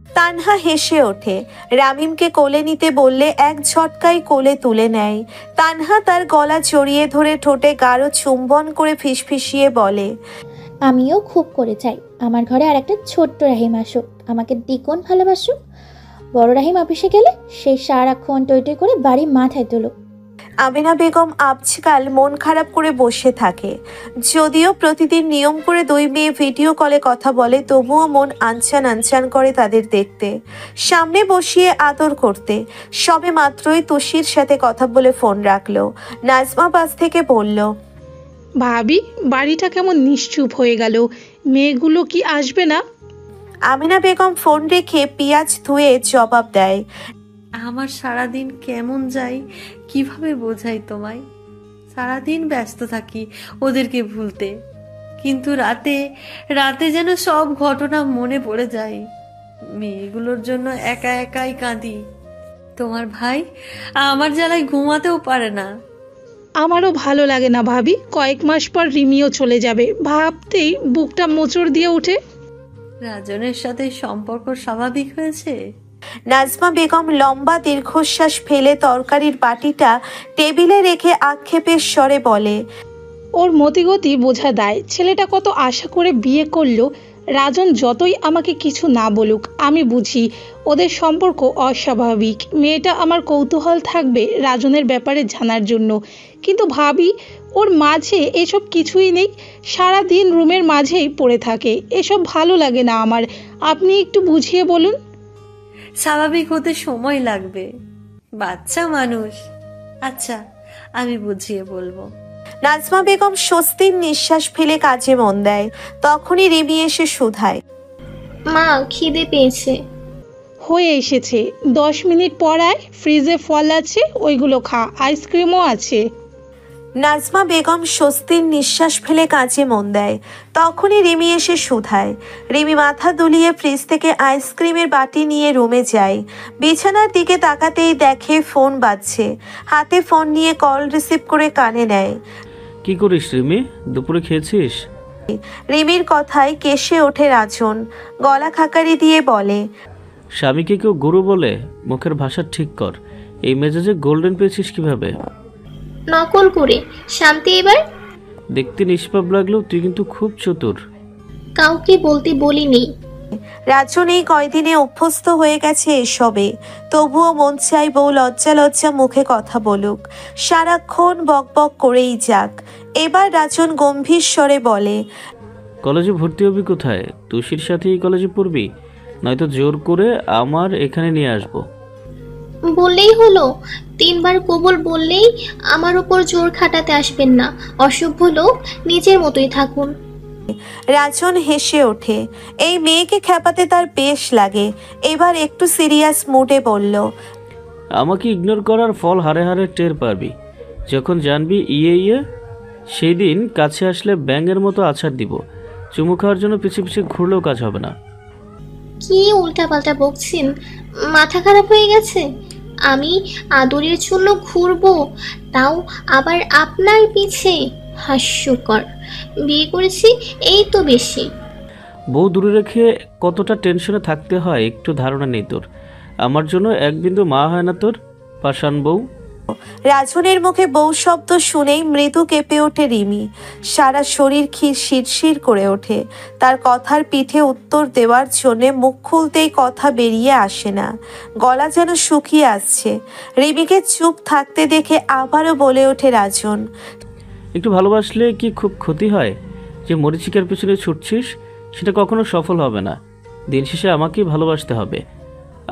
তানহা হেসে ওঠে। রামিমকে কোলে নিতে বললে এক ঝটকায় কোলে তুলে নেয়। তানহা তার গলা জড়িয়ে ধরে ঠোঁটে গাঢ় চুম্বন করে ফিসফিসিয়ে বলে, আমিও খুব করে চাই আমার ঘরে আর একটা ছোট্ট রাহিম আসুক, আমাকে দ্বিগুণ ভালোবাসুক। বড় রাহিম অফিসে গেলে সে সারাক্ষণ টই টই করে বাড়ি মাথায় তুলুক। আমিনা বেগম আজকাল মন খারাপ করে বসে থাকে। যদিও প্রতিদিন নিয়ম করে দুই মেয়ে ভিডিও কলে কথা বলে, তবুও মন আনচান আনচান করে তাদের দেখতে, সামনে বসিয়ে আদর করতে। সবে মাত্রই তুষির সাথে কথা বলে ফোন রাখলো। নাজমা পাশ থেকে বলল, ভাবি, বাড়িটা কেমন নিশ্চুপ হয়ে গেল, মেয়েগুলো কি আসবে না? আমিনা বেগম ফোন রেখে পেঁয়াজ ধুয়ে জবাব দেয়, আমার সারাদিন কেমন যায় কিভাবে বোঝাই তোমায়। সারাদিন ব্যস্ত থাকি ওদেরকে ভুলতে, কিন্তু রাতে রাতে যেন সব ঘটনা মনে পড়ে যায়। মেয়েগুলোর জন্য একা একাই কাঁদি। তোমার ভাই আমার জ্বালায় ঘুমাতেও পারে না। আমারও ভালো লাগে না ভাবি, কয়েক মাস পর রিমিও চলে যাবে, ভাবতেই বুকটা মোচড় দিয়ে ওঠে। রাজনের সাথে সম্পর্ক স্বাভাবিক হয়েছে? নাজমা বেগম লম্বা দীর্ঘশ্বাস ফেলে তরকারির বাটিটা টেবিলে রেখে আক্ষেপের স্বরে বলে, ওর মতিগতি বোঝা দায়। ছেলেটা কত আশা করে বিয়ে করলো। রাজন যতই আমাকে কিছু না বলুক, আমি বুঝি ওদের সম্পর্ক অস্বাভাবিক। মেয়েটা আমার কৌতূহল থাকবে রাজনের ব্যাপারে জানার জন্য, কিন্তু ভাবি ওর মাঝে এসব কিছুই নেই। সারা দিন রুমের মাঝেই পড়ে থাকে, এসব ভালো লাগে না আমার। আপনি একটু বুঝিয়ে বলুন। স্বাভাবিক হতে সময় লাগবে, বাচ্চা মানুষ। আচ্ছা, আমি বুঝিয়ে বলবো। নাজমা বেগম স্বস্তির নিঃশ্বাস ফেলে কাজে মন দেয়। তখনই রিমি এসে শুধায়, মা, খিদে পেয়েছে। হয়ে এসেছে, 10 মিনিট পর আয়, ফ্রিজে ফল আছে, ওইগুলো খা, আইসক্রিমও আছে। নাজমা বেগম স্বস্তির নিঃশ্বাস ফেলে কাজে মন দেয়। তখনই রিমি এসে শুধায়। রিমি মাথা দুলিয়ে ফ্রিজ থেকে আইসক্রিমের বাটি নিয়ে রুমে যায়। বিছানার দিকে তাকাতেই দেখে ফোন বাজছে। হাতে ফোন নিয়ে কল রিসিভ করে কানে নেয়। কি করিস রিমি, দুপুরে খেয়েছিস? রিমির কথায় কেশে ওঠে রাজন। গলা খাকারি দিয়ে বলে, স্বামীকে কেউ গুরু বলে? মুখের ভাষা ঠিক কর। এই মেজাজে গোল্ডেন পেয়েছিস কিভাবে? নকল করে শান্তি এবার। দেখতে নিষ্পাপ লাগলেও তুই কিন্তু খুব চতুর। কাউকে বলতে বলিনি। রাজন এই কয়দিনে অভ্যস্ত হয়ে গেছে এসবে, তবুও মন চাই বউ লজ্জা লজ্জা মুখে কথা বলুক, সারাক্ষণ বক বক করেই যাক। এবার রাজন গম্ভীর স্বরে বলে, কলেজে ভর্তি হবি কোথায়? তুষির সাথে এই কলেজে পড়বি, নয়তো জোর করে আমার এখানে নিয়ে আসবো। বললেই হলো, 3 বার কবুল বললেই আমার উপর জোর খাটাতে আসবেন না। অসভ্য লোক, নিজের মতোই থাকুন। রাজন হেসে ওঠে। এই মেয়েকে খেপাতে তার বেশ লাগে। এবার একটু সিরিয়াস মুডে বলল, আমাকে ইগনোর করার ফল হারে হারে টের পারবি যখন জানবি ইয়ে সেই দিন কাছে আসলে ব্যাঙের মতো আছাড় দিব। চুমু খাওয়ার জন্য পিছিয়ে পিছিয়ে ঘুরলেও কাজ হবে না। কি উল্টাপাল্টা বকছেন? মাথা খারাপ হয়ে গেছে? আমি আদরের জন্য ঘুরবো, তাও আবার আপনার পিছে? হাস্যকর। বিয়ে করেছি এই তো বেশি। বউ দূরে রেখে কতটা টেনশনে থাকতে হয় একটু ধারণা নেই তোর। আমার জন্য এক বিন্দু মা হয় না তোর, পাষাণ বউ। রাজনের মুখে বউ শব্দ শুনেই মৃদু কেঁপে ওঠে রিমি। সারা শরীর শিরশির করে ওঠে। তার কথার পিঠে উত্তর দেওয়ার জন্যে মুখ খুলতেই কথা বেরিয়ে আসে না, গলা যেন শুকিয়ে আসছে। রিমিকে চুপ থাকতে দেখে আবারও বলে ওঠে রাজন, একটু ভালোবাসলে কি খুব ক্ষতি হয়? যে মরিচিকার পিছনে ছুটছিস সেটা কখনো সফল হবে না। দিন শেষে আমাকেই ভালোবাসতে হবে।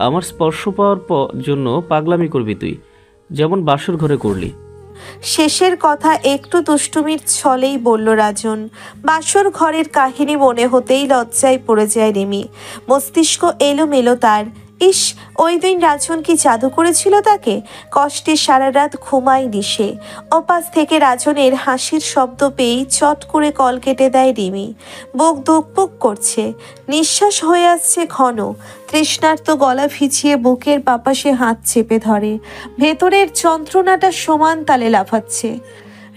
আমার স্পর্শ পাওয়ার জন্য পাগলামি করবি তুই, যেমন বাসর ঘরে করলি। শেষের কথা একটু দুষ্টুমির ছলেই বলল রাজন। বাসর ঘরের কাহিনী মনে হতেই লজ্জায় পড়ে যায় রিমি। মস্তিষ্ক এলোমেলো তার। ইস, ওই দিন রাজন কি জাদু করেছিল তাকে? কষ্টে সারা রাত ঘুমায়নি সে। ওপাশ থেকে রাজনের হাসির শব্দ পেয়েই চট করে কল কেটে দেয় রিমি। বুক ধুকপুক করছে, নিঃশ্বাস হয়ে আসছে ঘন। তৃষ্ণার্ত গলা ভিজিয়ে বুকের পাপাসে হাত চেপে ধরে। ভেতরের যন্ত্রণাটা সমান তালে লাফাচ্ছে।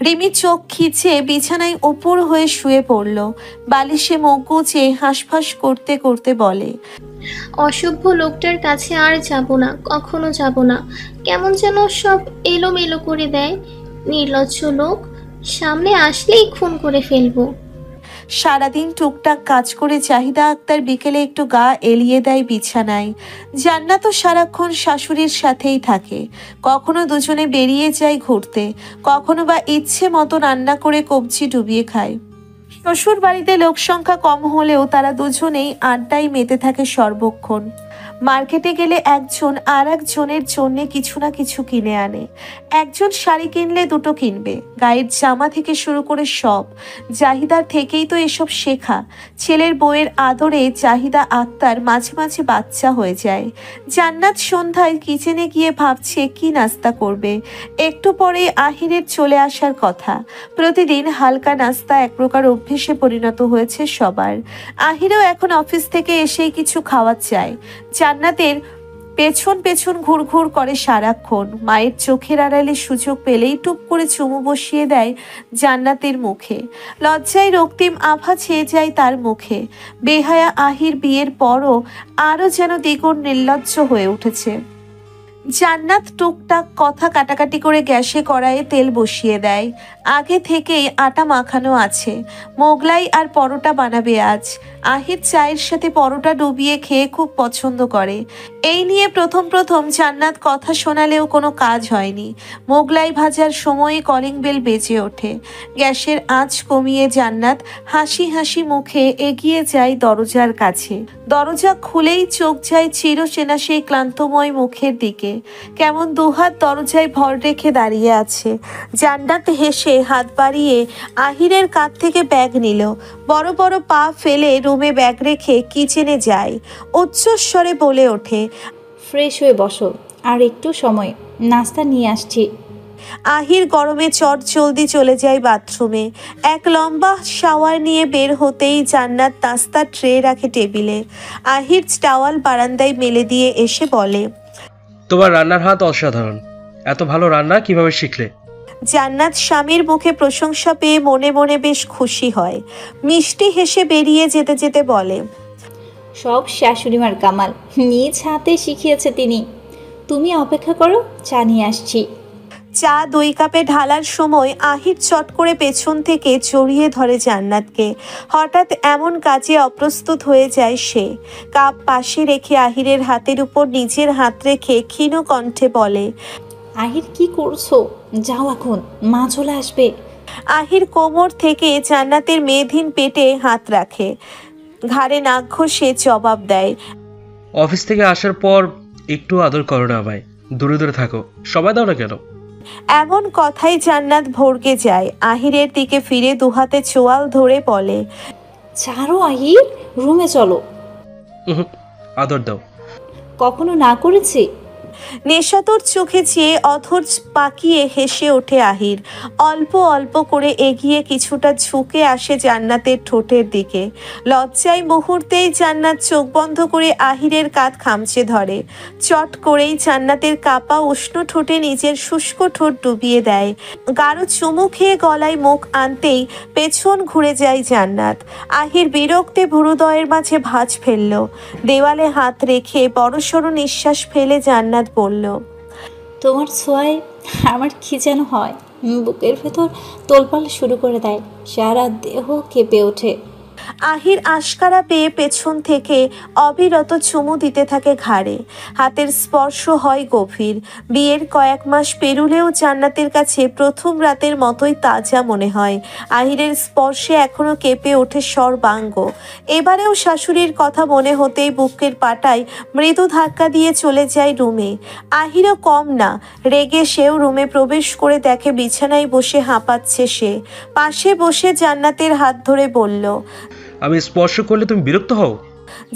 রিমি চোখ খিচে বিছানায় উপর হয়ে শুয়ে পড়ল। বালিশে মুখ গুজে হাঁসফাঁস করতে করতে বলে, অসভ্য লোকটার কাছে আর যাব না, কখনো যাব না। কেমন যেন সব এলোমেলো করে দেয়। নির্লজ্জ লোক, সামনে আসলেই খুন করে ফেলবো। সারাদিন টুকটাক কাজ করে জাহিদা আক্তার বিকেলে একটু গা এলিয়ে দেয় বিছানায়। জান্নাত তো সারাক্ষণ শাশুড়ির সাথেই থাকে। কখনো দুজনে বেরিয়ে যায় ঘুরতে, কখনো বা ইচ্ছে মতো রান্না করে কবজি ডুবিয়ে খায়। শ্বশুর বাড়িতে লোক সংখ্যা কম হলেও তারা দুজনেই আড্ডায় মেতে থাকে সর্বক্ষণ। মার্কেটে গেলে একজন আর একজনের জন্যে কিছু না কিছু কিনে আনে। একজন শাড়ি কিনলে দুটো কিনবে, গায়ের জামা থেকে শুরু করে সব। জাহিদার থেকেই তো এসব শেখা। ছেলের বউয়ের আদরে জাহিদা আক্তার মাঝে মাঝে বাচ্চা হয়ে যায়। জান্নাত সন্ধ্যায় কিচেনে গিয়ে ভাবছে কি নাস্তা করবে। একটু পরে আহিরের চলে আসার কথা। প্রতিদিন হালকা নাস্তা এক প্রকার অভ্যেসে পরিণত হয়েছে সবার। আহিরও এখন অফিস থেকে এসেই কিছু খাওয়া চায়। জান্নাতের পেছন পেছন ঘুরঘুর করে সারাক্ষণ। মায়ের চোখের আড়ালে সুযোগ পেলেই টুপ করে চুমু বসিয়ে দেয় জান্নাতের মুখে। লজ্জায় রক্তিম আভা ছেয়ে যায় তার মুখে। বেহায়া আহির বিয়ের পরও আরও যেন দ্বিগুণ নির্লজ্জ হয়ে উঠেছে। জান্নাত টুকটাক কথা কাটাকাটি করে গ্যাসে কড়াইয়ে তেল বসিয়ে দেয়। আগে থেকেই আটা মাখানো আছে। মোগলাই আর পরোটা বানাবে আজ। আহির চায়ের সাথে পরোটা ডুবিয়ে খেয়ে খুব পছন্দ করে। এই নিয়ে প্রথম প্রথম জান্নাত কথা শোনালেও কোনো কাজ হয়নি। মোগলাই ভাজার সময় কলিং বেল বেজে ওঠে। গ্যাসের আঁচ কমিয়ে জান্নাত হাসি হাসি মুখে এগিয়ে যায় দরজার কাছে। দরজা খুলেই চোখ যায় চিরচেনা সেই ক্লান্তময় মুখের দিকে। কেমন দুহাত দরজায় ভর রেখে দাঁড়িয়ে আছে। জান্নাত হেসে হাত বাড়িয়ে আহিরের কাঁধ থেকে ব্যাগ নিল। বড় বড় পা ফেলে রুমে ব্যাগ রেখে কিচেনে যায়। উচ্চস্বরে বলে ওঠে, ফ্রেশ হয়ে বসো, আর একটু সময়, নাস্তা নিয়ে আসছি। আহির গরমে চট জলদি চলে যায় বাথরুমে। এক লম্বা শাওয়ার নিয়ে বের হতেই জান্নাত নাস্তার ট্রে রাখে টেবিলে। আহির টাওয়াল বারান্দায় মেলে দিয়ে এসে বলে, তোমার রান্নার হাত অসাধারণ। এত ভালো রান্না কিভাবে শিখলে? জান্নাত স্বামীর মুখে প্রশংসা পেয়ে মনে মনে বেশ খুশি হয়। মিষ্টি হেসে বেরিয়ে যেতে যেতে বলে, সব শাশুড়িমার কামাল, নিজ হাতে শিখিয়েছে তিনি। তুমি অপেক্ষা করো, চা নিয়ে আসছি। চা 2 কাপে ঢালার সময় আহির চট করে পেছন থেকে জড়িয়ে ধরে জান্নাতকে। হঠাৎ এমন কাজে অপ্রস্তুত হয়ে যায় সে। কাপ পাশে রেখে আহিরের হাতের উপর নিজের হাত রেখে ক্ষীণ কণ্ঠে বলে, আহির কি করছো? যাও এখন, মা চলে আসবে। আহির কোমর থেকে জান্নাতের মেয়েধীন পেটে হাত রাখে। ঘাড়ে নাক ঘষে জবাব দেয়, অফিস থেকে আসার পর একটু আদর করো না আমায়। দূরে দূরে থাকো, সবাই দাও না কেন? এমন কথাই জান্নাত ভড়কে যায়। আহিরের দিকে ফিরে দুহাতে চোয়াল ধরে বলে, ছাড়ো আহির, রুমে চলো। আদর দাও। কখনো না করেছি? নেশাতুর চোখে চেয়ে অধর পাকিয়ে হেসে ওঠে আহির। অল্প অল্প করে এগিয়ে কিছুটা ঝুঁকে আসে জান্নাতের ঠোঁটের দিকে। লজ্জায় মুহূর্তেই জান্নাত চোখ বন্ধ করে আহিরের কাঁধ খামচে ধরে। চট করেই জান্নাতের কাপা উষ্ণ ঠোঁটে নিজের শুষ্ক ঠোঁট ডুবিয়ে দেয়। গাঢ় চুমু খেয়ে গলায় মুখ আনতেই পেছন ঘুরে যায় জান্নাত। আহির বিরক্তে ভুরুদয়ের মাঝে ভাঁজ ফেলল। দেওয়ালে হাত রেখে বড়সড় নিঃশ্বাস ফেলে জান্নাত বলল, তোমার ছোঁয়ায় আমার কি যেন হয়, বুকের ভেতর তোলপাল শুরু করে দেয়, সারা দেহ কেঁপে ওঠে। আহির আশকারা পেয়ে পেছন থেকে অবিরত চুমু দিতে থাকে ঘাড়ে। হাতের স্পর্শ হয় গভীর। বিয়ের কয়েক মাস পেরুলেও জান্নাতের কাছে প্রথম রাতের মতোই তাজা মনে হয়। আহিরের স্পর্শে এখনো কেঁপে ওঠে সর্বাঙ্গ। এবারেও শাশুড়ির কথা মনে হতেই বুকের পাটায় মৃদু ধাক্কা দিয়ে চলে যায় রুমে। আহিরও কম না, রেগে সেও রুমে প্রবেশ করে দেখে বিছানায় বসে হাঁপাচ্ছে সে। পাশে বসে জান্নাতের হাত ধরে বলল, আমি স্পর্শ করলে তুমি বিরক্ত হও?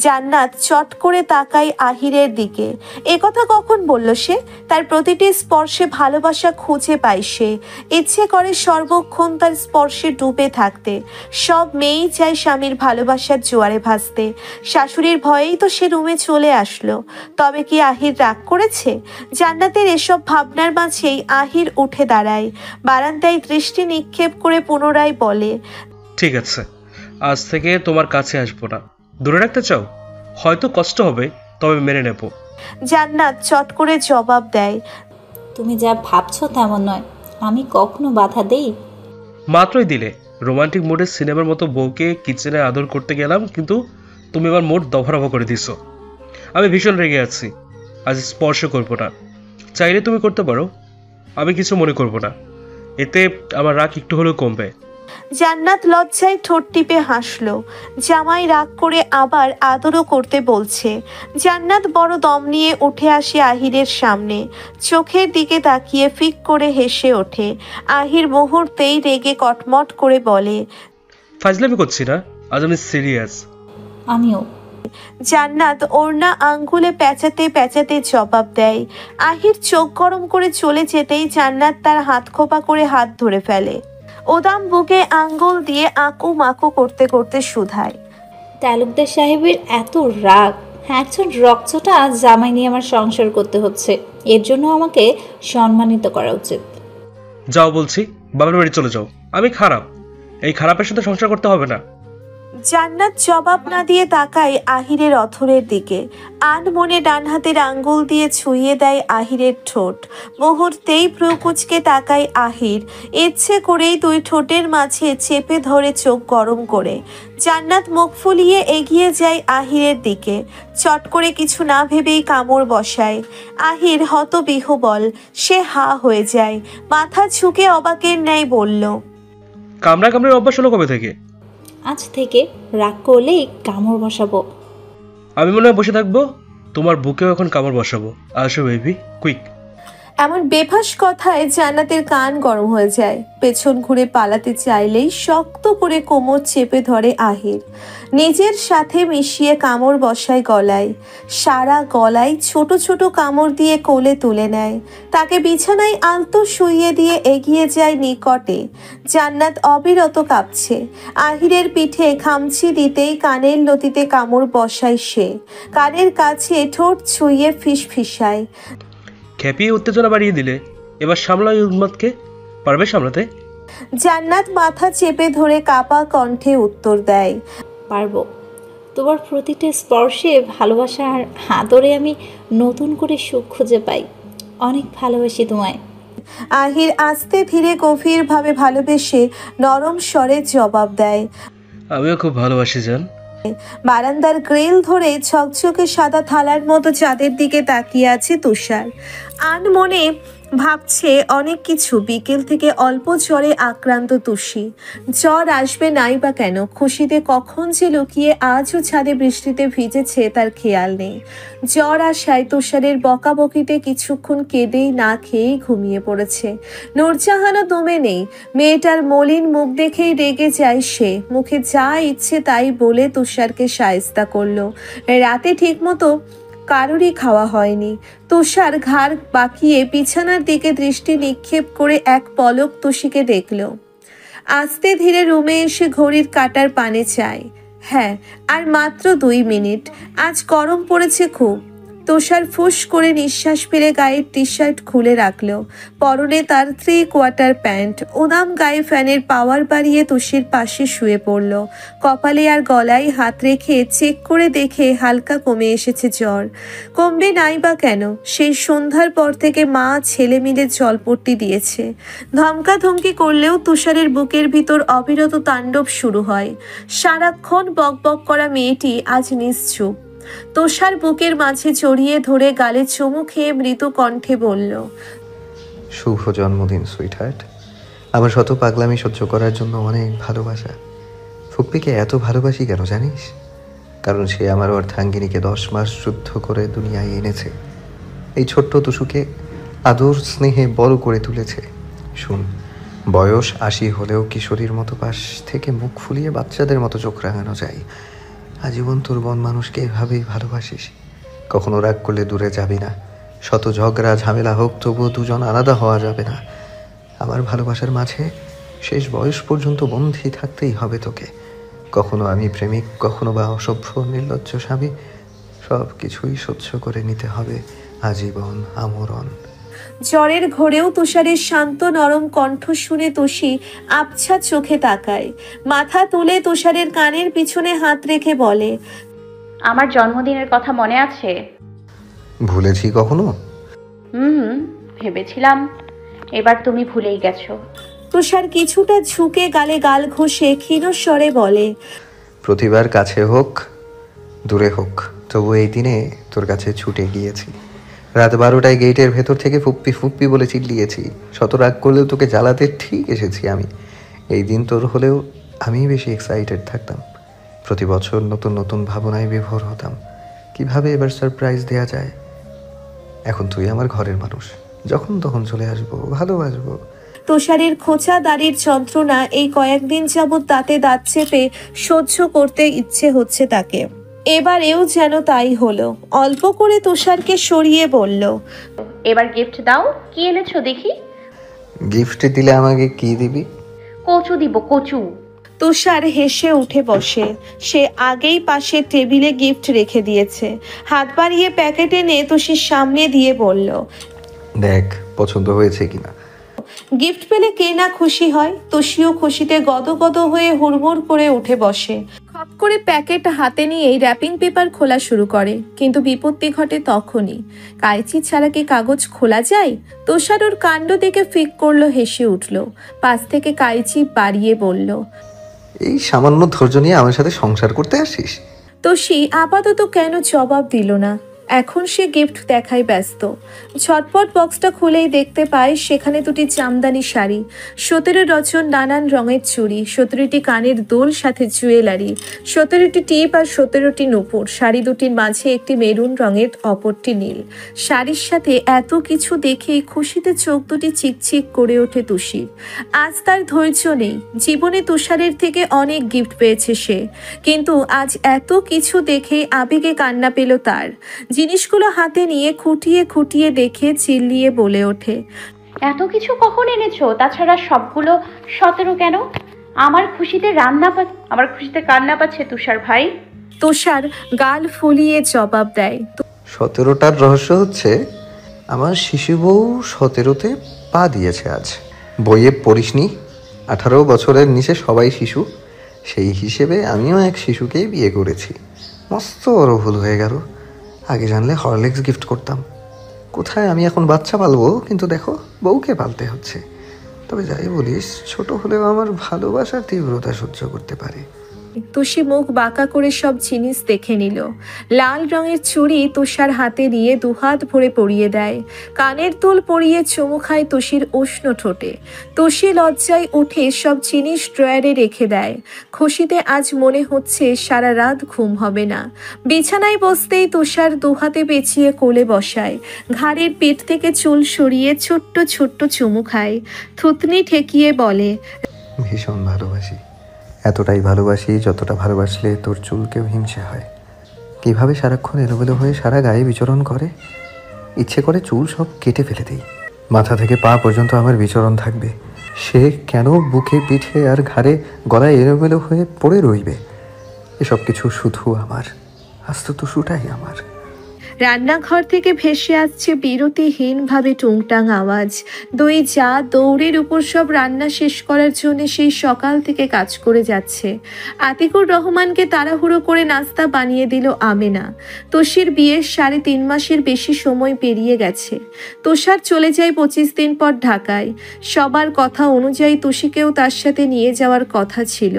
জান্নাত চট করে তাকায় আহিরের দিকে। একথা কখন বলল সে? তার প্রতিটি স্পর্শে ভালোবাসা খুঁজে পায় সে। ইচ্ছে করে সর্বক্ষণ তার স্পর্শে ডুবে থাকতে। সব মেয়েই চায় স্বামীর ভালোবাসার জোয়ারে ভাসতে। শাশুড়ির ভয়েই তো সে রুমে চলে আসলো। তবে কি আহির রাগ করেছে? জান্নাতের এসব ভাবনার মাঝেই আহির উঠে দাঁড়ায়, বারান্দায় দৃষ্টি নিক্ষেপ করে পুনরায় বলে, ঠিক আছে, আজ থেকে তোমার কাছে আসবো না। দূরে রাখতে চাও? হয়তো কষ্ট হবে, তবে মেনে নেব। জান্নাত চট করে জবাব দেয়, তুমি যা ভাবছো তেমন নয়, আমি কখনো বাধা দেই? মাত্রই দিলে। রোমান্টিক মোডে সিনেমার মতো বউকে কিচেনে আদর করতে গেলাম, কিন্তু তুমি আমার মোড দফারফা করে দিছো। আমি ভীষণ রেগে আছি। আজ স্পর্শ করবো না। চাইলে তুমি করতে পারো, আমি কিছু মনে করব না। এতে আমার রাগ একটু হলেও কমবে। জান্নাত লজ্জায় ঠোঁট টিপে হাসলো। জামাই রাগ করে আবার আদরও করতে বলছে। জান্নাত বড় দম নিয়ে উঠে আসে আহিরের সামনে, চোখের দিকে তাকিয়ে ফিক করে হেসে ওঠে। আহির মুহূর্তেই রেগে কটমট করে বলে, ফাজলামি করছি না, আজ আমি সিরিয়াস। আমিও। জান্নাত ওড়না আঙ্গুলে পেঁচাতে পেঁচাতে জবাব দেয়। আহির চোখ গরম করে চলে যেতেই জান্নাত তার হাত খোপা করে হাত ধরে ফেলে। ওদাম বুকে আঙ্গুল দিয়ে আঁকু মাকু করতে করতে শুধায়, তালুকদার সাহেবের এত রাগ? একজন রক্তটা জামাই নিয়ে আমার সংসার করতে হচ্ছে, এর জন্য আমাকে সম্মানিত করা উচিত। যাও বলছি, বাবার বাড়ি চলে যাও। আমি খারাপ, এই খারাপের সাথে সংসার করতে হবে না। জান্নাত জবাব না দিয়ে তাকায় আহিরের অথরের দিকে। আনমনে ডান হাতের আঙ্গুল দিয়ে ছুঁয়ে দেয় আহিরের ঠোঁট। মুহূর্তেই ভ্রু কুঁচকে তাকায় আহির। ইচ্ছে করেই দুই ঠোঁটের মাঝে চেপে ধরে চোখ গরম করে। জান্নাত মুখ ফুলিয়ে এগিয়ে যায় আহিরের দিকে। চট করে কিছু না ভেবেই কামড় বসায়। আহির হতবিহ্বল, সে হা হয়ে যায়। মাথা ঝুঁকে অবাকের ন্যায় বলল, কামড়া কামড়ের অভ্যাস হলো কবে থেকে? আজ থেকে রাগ করলেই কামড় বসাবো। আমি মনে হয় বসে থাকবো, তোমার বুকেও এখন কামড় বসাবো। আসো বেবি, কুইক। এমন বেফাস কথায় জান্নাতের কান গরম হয়ে যায়। পেছন ঘুরে পালাতে চাইলেই শক্ত করে কোমর চেপে ধরে আহির। নিজের সাথে মিশিয়ে কামড় বসায় গলায়। সারা গলায় ছোট ছোট কামড় দিয়ে কোলে তুলে নেয়। তাকে বিছানায় আলতো শুইয়ে দিয়ে এগিয়ে যায় নিকটে। জান্নাত অবিরত কাঁপছে। আহিরের পিঠে খামচি দিতেই কানের লতিতে কামড় বসায় সে। কানের কাছে ঠোঁট ছুঁয়ে ফিসফিসায়, খেপিয়ে উত্তেজনা বাড়িয়ে দিলে। এবার সামলাও এই উন্মাদকে। পারবে সামলাতে? জান্নাত মাথা চেপে ধরে কাপা কণ্ঠে উত্তর দেয়, পারবো। তোমার প্রতিটা স্পর্শে ভালোবাসা আর আদরে আমি নতুন করে সুখ খুঁজে পাই। অনেক ভালোবাসি তোমায়। আহির আস্তে ধীরে গভীরভাবে ভালোবেসে নরম স্বরে জবাব দেয়। আমিও খুব ভালোবাসি জান। বারান্দার গ্রিল ধরে ঝকঝকে সাদা থালার মতো চাঁদের দিকে তাকিয়ে আছে তুষার। আনমনে ভাবছে অনেক কিছু। বিকেল থেকে অল্প জ্বরে আক্রান্ত তুষি। জ্বর আসবে নাই বা কেন, খুশিতে কখন যে লুকিয়ে আজও ছাদে বৃষ্টিতে ভিজেছে তার খেয়াল নেই। জ্বর আসায় তুষারের বকাবকিতে কিছুক্ষণ কেঁদেই না খেয়েই ঘুমিয়ে পড়েছে। নূরজাহানও দমে নেই। মেয়েটার মলিন মুখ দেখেই রেগে যায় সে। মুখে যা ইচ্ছে তাই বলে তুষারকে শায়েস্তা করলো। রাতে ঠিকমতো কারোরই খাওয়া হয়নি। তুষার ঘাড় বাঁকিয়ে বিছানার দিকে দৃষ্টি নিক্ষেপ করে এক পলক তুষিকে দেখল। আস্তে ধীরে রুমে এসে ঘড়ির কাঁটার পানে চায়। হ্যাঁ, আর মাত্র 2 মিনিট। আজ গরম পড়েছে খুব। তুষার ফুস করে নিঃশ্বাস ফেলে গায়ের টি শার্ট খুলে রাখলো। পরনে তার 3/4 প্যান্ট। উদাম গায়ে ফ্যানের পাওয়ার বাড়িয়ে তুষির পাশে শুয়ে পড়ল। কপালে আর গলায় হাত রেখে চেক করে দেখে হালকা কমে এসেছে জ্বর। কমবে নাই বা কেন, সেই সন্ধ্যার পর থেকে মা ছেলে মিলে জলপট্টি দিয়েছে। ধমকাধমকি করলেও তুষারের বুকের ভিতর অবিরত তাণ্ডব শুরু হয়। সারাক্ষণ বকবক করা মেয়েটি আজ নিশ্চুপ। তুষার বুকের মাঝে জড়িয়ে ধরে গালে চুমু খেয়ে মৃদু কণ্ঠে বলল, শুভ জন্মদিন সুইটহার্ট। আমার শত পাগলামি সহ্য করার জন্য অনেক ভালোবাসা। ফুপ্পিকে এত ভালোবাসি কেন জানিস? কারণ সে আমার অর্ধাঙ্গিনীকে 10 মাস যুদ্ধ করে দুনিয়ায় এনেছে। এই ছোট্ট তুষুকে আদর স্নেহে বড় করে তুলেছে। শুন, বয়স 80 হলেও কিশোরীর মতো পাশ থেকে মুখ ফুলিয়ে বাচ্চাদের মতো চোখ রাঙানো যায়। আজীবন তোর মন মানুষকে এভাবেই ভালোবাসিস। কখনো রাগ করলে দূরে যাবি না, শত ঝগড়া ঝামেলা হোক তবুও দুজন আলাদা হওয়া যাবে না। আমার ভালোবাসার মাঝে শেষ বয়স পর্যন্ত বন্ধী থাকতেই হবে তোকে। কখনো আমি প্রেমিক, কখনো বা অসভ্য নির্লজ্জ স্বামী, সব কিছুই সহ্য করে নিতে হবে আজীবন আমরণ। জ্বরের ঘোরেও তুষারের শান্ত নরম কণ্ঠ শুনে তুষি আবছা চোখে তাকায়। মাথা তুলে তুষারের কানের পিছনে হাত রেখে বলে, আমার জন্মদিনের কথা মনে আছে? ভুলেছি কখনো? ভেবেছিলাম এবার তুমি ভুলেই গেছো। তুষার কিছুটা ঝুঁকে গালে গাল ঘষে ক্ষীণ স্বরে বলে, প্রতিবার কাছে হোক দূরে হোক, তবু এই দিনে তোর কাছে ছুটে গিয়েছি। রাত 12টায় গেটের ভেতর থেকে ফুপ্পি ফুপ্পি বলে চিল্লিয়েছি। শত রাগ করলেও তোকে জ্বালাতে ঠিক এসেছি আমি। এই দিন তোর হলেও আমি বেশি এক্সাইটেড থাকতাম। প্রতি বছর নতুন নতুন ভাবনায় বিভোর হতাম, কিভাবে এবার সারপ্রাইজ দেয়া যায়। এখন তুই আমার ঘরের মানুষ, যখন তখন চলে আসবো, ভালোবাসবো। তুষারের খোঁচা দাড়ির যন্ত্রণা এই কয়েকদিন যাবৎ দাঁতে দাঁত চেপে সহ্য করতে ইচ্ছে হচ্ছে তাকে। এবারেও যেন তাই হলো। অল্প করে তুষারকে সরিয়ে বলল, এবার গিফট দাও, কি এনেছো দেখি। গিফট দিলে আমাকে কি দিবি? কচু দিব, কচু। তুষার হেসে উঠে বসে। সে আগেই পাশে টেবিলে গিফট রেখে দিয়েছে। হাত বাড়িয়ে প্যাকেট এনে তুষির সামনে দিয়ে বলল, দেখ পছন্দ হয়েছে কিনা। গিফট পেলে কে না খুশি হয়। তুষিও খুশিতে গদগদ হয়ে হুড়মুড় করে উঠে বসে। খপ করে প্যাকেট হাতে নিয়েই র্যাপিং পেপার খোলা শুরু করে, কিন্তু বিপত্তি ঘটে তখনই। কাইচি ছাড়া কি কাগজ খোলা যায়? তুষার ওর কাণ্ড দেখে ফিক করলো, হেসে উঠল। পাশ থেকে কাইচি বাড়িয়ে বলল, এই সামান্য ধৈর্য নিয়ে আমার সাথে সংসার করতে আসিস? তুষি আপাতত কেন জবাব দিল না। এখন সে গিফট দেখায় ব্যস্ত। ঝটপট বক্সটা খুলেই দেখতে পায় সেখানে দুটি জামদানি শাড়ি, 17 ডজন নানান রঙের চুড়ি, 17টি কানের দোল, সাথে জুয়েলারি, 17টি টিপ আর 17টি নূপুর। শাড়ি দুটির মাঝে একটি মেরুন রঙের, অপরটি নীল। শাড়ির সাথে এত কিছু দেখে খুশিতে চোখ দুটি চিকচিক করে ওঠে তুষির। আজ তার ধৈর্য নেই। জীবনে তুষারের থেকে অনেক গিফট পেয়েছে সে, কিন্তু আজ এত কিছু দেখে আবেগে কান্না পেল তার। জিনিসগুলো হাতে নিয়ে খুঁটিয়ে খুঁটিয়ে দেখে চিল্লিয়ে বলে ওঠে, এত কিছু কখন এনেছো? তাছাড়া সবগুলো 17 কেন? আমার খুশিতে কান্না পাচ্ছে তুষার ভাই। তুষার গাল ফুলিয়ে জবাব দেয়, 17টার রহস্য হচ্ছে আমার শিশু বউ 17তে পা দিয়েছে আজ। বইয়ে পড়িসনি? 18 বছরের নিচে সবাই শিশু, সেই হিসেবে আমিও এক শিশুকেই বিয়ে করেছি। মস্ত বড় ভুল হয়ে গেল। আগে জানলে হরলিক্স গিফট করতাম। কোথায় আমি এখন বাচ্চা পালবো, কিন্তু দেখো বউকে পালতে হচ্ছে। তবে যাই বলিস, ছোট হলেও আমার ভালোবাসার তীব্রতা সহ্য করতে পারে। তুষি মুখ বাঁকা করে সব জিনিস দেখে নিল। লাল রঙের চুড়ি তুষার হাতে দিয়ে দুহাত ভরে পরিয়ে দেয়। কানের দুল পরিয়ে চুমু খায় তুষির উষ্ণ ঠোঁটে। তুষি লজ্জায় উঠে সব জিনিস ড্রয়ারে রেখে দেয়। খুশিতে আজ মনে হচ্ছে সারা রাত ঘুম হবে না। বিছানায় বসতেই তুষার দুহাতে পেঁচিয়ে কোলে বসায়। ঘাড়ের পিঠ থেকে চুল সরিয়ে ছোট্ট ছোট্ট চুমু খায়। থুতনি ঠেকিয়ে বলে, ভীষণ ভালোবাসি। এতটাই ভালোবাসি যতটা ভালোবাসলে তোর চুলকেও হিংসে হয়। কিভাবে সারাক্ষণ এলোমেলো হয়ে সারা গায়ে বিচরণ করে। ইচ্ছে করে চুল সব কেটে ফেলে দিই। মাথা থেকে পা পর্যন্ত আমার বিচরণ থাকবে। সে কেন বুকে, পিঠে আর ঘাড়ে গলায় এলোমেলো হয়ে পড়ে রইবে? এসব কিছু শুধু আমার, আস্ত টুসুটাই আমার। রান্নাঘর থেকে ভেসে আসছে বিরতিহীনভাবে টুংটাং আওয়াজ। দুই যা দৌড়ের উপর সব রান্না শেষ করার জন্য সেই সকাল থেকে কাজ করে যাচ্ছে। আতিকুর রহমানকে তাড়াহুড়ো করে নাস্তা বানিয়ে দিল আমেনা। তুষির বিয়ের 3.5 মাসের বেশি সময় পেরিয়ে গেছে। তুষার চলে যায় 25 দিন পর ঢাকায়। সবার কথা অনুযায়ী তুষিকেও তার সাথে নিয়ে যাওয়ার কথা ছিল,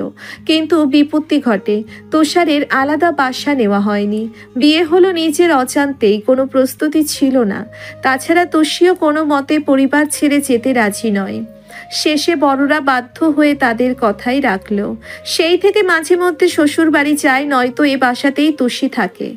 কিন্তু বিপত্তি ঘটে। তুষারের আলাদা বাসা নেওয়া হয়নি। বিয়ে হলো নিজের অজান্তেই, কোনো প্রস্তুতি ছিল না। তাছাড়া তুষিও কোনো মতে পরিবার ছেড়ে যেতে রাজি নয়। শেষে বড়রা বাধ্য হয়ে তাদের কথাই রাখলো। সেই থেকে মাঝে মধ্যে শ্বশুর বাড়ি যায়, নয়তো এ বাসাতেই তুষি থাকে।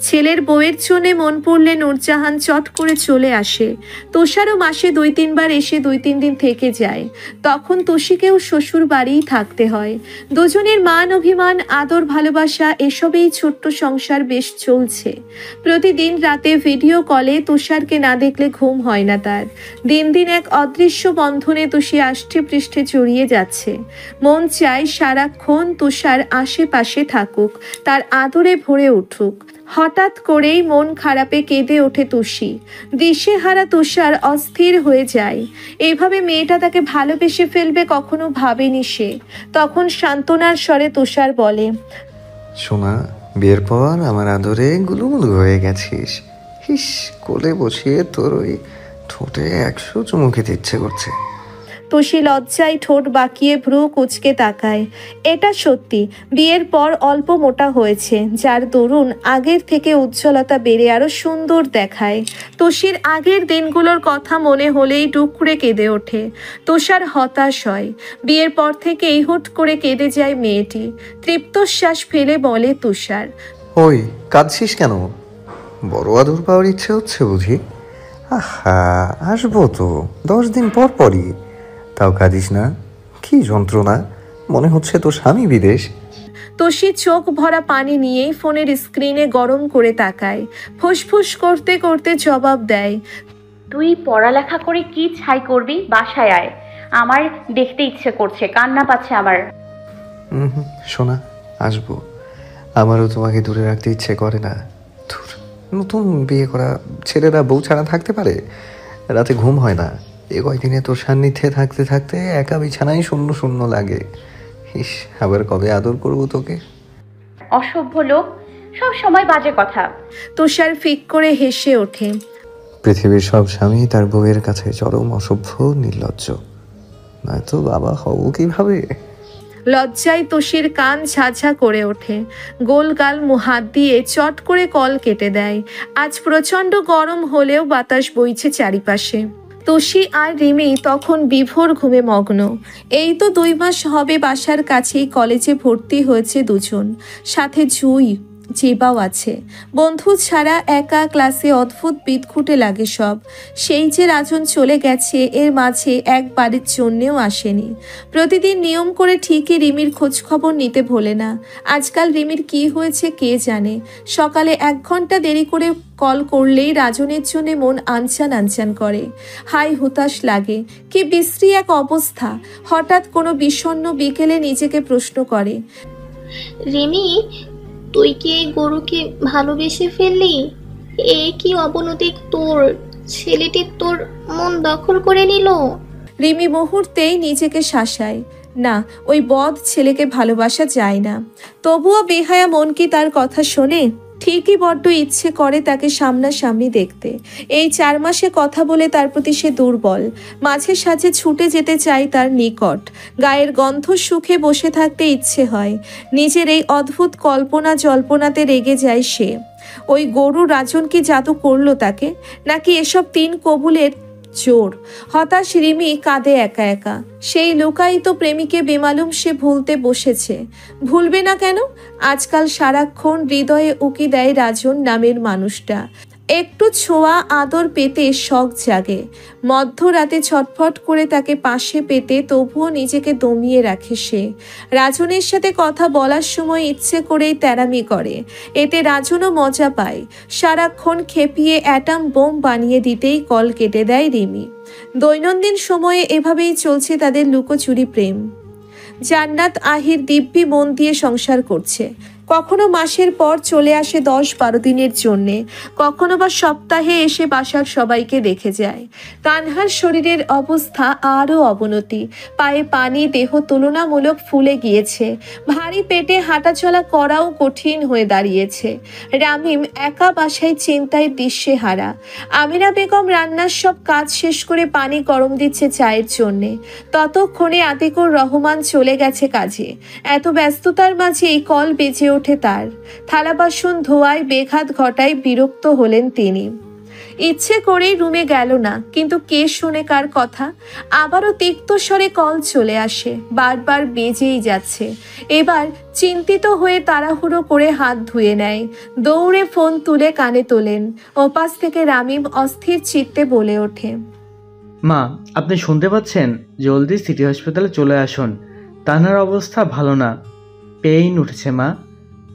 ছেলের বউয়ের জন্যে মন পড়লে নূরজাহান চট করে চলে আসে। তুষারও মাসে 2-3 বার এসে 2-3 দিন থেকে যায়। তখন তুষিকেও শ্বশুর বাড়িই থাকতে হয়। দুজনের মান অভিমান, আদর ভালোবাসা, এসবেই ছোট্ট সংসার বেশ চলছে। প্রতিদিন রাতে ভিডিও কলে তুষারকে না দেখলে ঘুম হয় না তার। দিন দিন এক অদৃশ্য বন্ধনে তুষি আষ্টে পৃষ্ঠে জড়িয়ে যাচ্ছে। মন চায় সারাক্ষণ তুষার আশেপাশে থাকুক, তার আদরে ভরে উঠুক। হঠাৎ করেই মন খারাপে কেঁদে ওঠে তুষি। দিশেহারা তুষার অস্থির হয়ে যায়। এইভাবে মেয়েটা তাকে ভালোবেসে ফেলবে কখনো ভাবেনি সে। তখন সান্ত্বনার স্বরে তুষার বলে, সোনা, বিয়ের পর আমার আদরে গুলুমুলু হয়ে গেছিস। হিস, কোলে বসিয়ে তোর ওই ঠোঁটে 100 চুমু খেতে ইচ্ছে করছে। তুষি লজ্জায় ঠোঁট বাঁকিয়ে ভ্রু কুঁচকে তাকায়। এটা সত্যি, বিয়ের পর অল্প মোটা হয়েছে, যার দরুন আগের থেকে উজ্জ্বলতা বেড়ে আরো সুন্দর দেখায়। তুষির আগের দিনগুলোর কথা মনে হলেই ডুকরে কেঁদে ওঠে। তুষার হতাশ হয়। বিয়ের পর থেকেই হুট করে কেঁদে যায় মেয়েটি। তৃপ্তশ্বাস ফেলে বলে তুষার, ওই কাঁদছিস কেন? বড় আদর পাওয়ার ইচ্ছে হচ্ছে বুঝি? আহা, আসবো তো 10 দিন পর পরই। তাও কাঁদিস না, কি যন্ত্রণা! মনে হচ্ছে তোর স্বামী বিদেশ। তুষি চোখ ভরা পানি নিয়েই ফোনের স্ক্রিনে গরম করে তাকায়। ফুসফুস করতে করতে জবাব দেয়, তুই পড়ালেখা করে কি ছাই করবি? বাসায় আয়, আমার দেখতে ইচ্ছে করছে, কান্না পাচ্ছে আমার। শোনা, আসবো। আমারও তোমাকে দূরে রাখতে ইচ্ছে করে না। ধুর, নতুন বিয়ে করা ছেলেরা বউ ছাড়া থাকতে পারে? রাতে ঘুম হয় না। এ কয়দিনে তোর সান্নিধ্যে থাকতে থাকতে একা বিছানায় শূন্য শূন্য লাগে। ইস, আবার কবে আদর করবো তোকে? অসভ্য লোক, সব সময় বাজে কথা। তুষার ফিক করে হেসে ওঠে। পৃথিবীর সব স্বামী তার বউয়ের কাছে চরম অসভ্য, নির্লজ্জ। নয়তো বাবা হবো কিভাবে? লজ্জায় তুষির কান ঝাঝা করে ওঠে। গোল গাল হাত দিয়ে চট করে কল কেটে দেয়। আজ প্রচণ্ড গরম হলেও বাতাস বইছে চারিপাশে। তুষি আর রিমি তখন বিভোর ঘুমে মগ্ন। এই তো 2 মাস হবে বাসার কাছেই কলেজে ভর্তি হয়েছে দুজন, সাথে জুই, জেবাও আছে। বন্ধু ছাড়া একা ক্লাসে অদ্ভুত বিদঘুটে লাগে সব। সেই যে রাজন চলে গেছে, এর মাঝে একবারের জন্যেও আসেনি। প্রতিদিন নিয়ম করে ঠিকই রিমির খোঁজ খবর নিতে ভোলে না। আজকাল রিমির কি হয়েছে কে জানে। সকালে 1 ঘন্টা দেরি করে কল করলেই রাজনের জন্য মন আনচান আনচান করে। হাই হুতাশ লাগে। কি বিশ্রী এক অবস্থা। হঠাৎ কোনো বিষণ্ণ বিকেলে নিজেকে প্রশ্ন করে, রিমি, তুই কি এই গরুকে ভালোবেসে ফেললি? এ কি অবনতি তোর! ছেলেটি তোর মন দখল করে নিল। রিমি মুহূর্তেই নিজেকে শাসায়। না, ওই বদ ছেলেকে ভালোবাসা যায় না। তবুও বেহায়া মন কি তার কথা শোনে? ঠিকই বড্ড ইচ্ছে করে তাকে সামনাসামনি দেখতে। এই 4 মাসে কথা বলে তার প্রতি সে দুর্বল। মাঝে সাঝে ছুটে যেতে চাই তার নিকট। গায়ের গন্ধ সুখে বসে থাকতে ইচ্ছে হয়। নিজের এই অদ্ভুত কল্পনা জল্পনাতে রেগে যায় সে। ওই গরু রাজন কি জাদু করলো তাকে, নাকি এসব 3 কবুলের জোর? হতাশ রিমি কাঁদে একা একা। সেই লুকায়িত প্রেমিকে বেমালুম সে ভুলতে বসেছে। ভুলবে না কেন? আজকাল সারাক্ষণ হৃদয়ে উকি দেয় রাজন নামের মানুষটা। একটু ছোঁয়া আদর পেতে শখ জাগে। মধ্যরাতে ছটফট করে তাকে পাশে পেতে তবুও নিজেকে দমিয়ে রাখে সে। রাজনের সাথে কথা বলার সময় ইচ্ছে করেই তেরামি করে। এতে রাজনও মজা পায়। সারাক্ষণ খেপিয়ে অ্যাটম বোম বানিয়ে দিতেই কল কেটে দেয় রিমি। দৈনন্দিন সময়ে এভাবেই চলছে তাদের লুকোচুরি প্রেম। জান্নাত আহির দিব্যি মন দিয়ে সংসার করছে। কখনো মাসের পর চলে আসে 10-12 দিনের জন্যে, কখনো বা সপ্তাহে এসে বাসার সবাইকে দেখে যায়। তানহার শরীরের অবস্থা আরও অবনতি। পায়ে পানি, দেহ তুলনামূলক ফুলে গিয়েছে। ভারী পেটে হাঁটাচলা করাও কঠিন হয়ে দাঁড়িয়েছে। রামিম একা বাসায় চিন্তায় দিশেহারা। আমিনা বেগম রান্নার সব কাজ শেষ করে পানি গরম দিচ্ছে চায়ের জন্যে। ততক্ষণে আতিকুর রহমান চলে গেছে কাজে। এত ব্যস্ততার মাঝে এই কল বেজে ওঠে তার। থালা বাসন ধোয়ায় বেঘাত ঘটায় বিরক্ত হলেন তিনি। ইচ্ছে করেই রুমে গেল না, কিন্তু কে শুনে কার কথা। আবারও তিক্ত স্বরে কল চলে আসে, বারবার বেজেই যাচ্ছে। এবার চিন্তিত হয়ে তাড়াহুড়ো করে হাত ধুয়ে নেয়, দৌড়ে ফোন তুলে কানে তোলেন। ওপাশ থেকে রামিম অস্থির চিত্তে বলে ওঠে, মা, আপনি শুনতে পাচ্ছেন? জলদি সিটি হসপিটালে চলে আসুন, তানহার অবস্থা ভালো না, পেইন উঠেছে মা।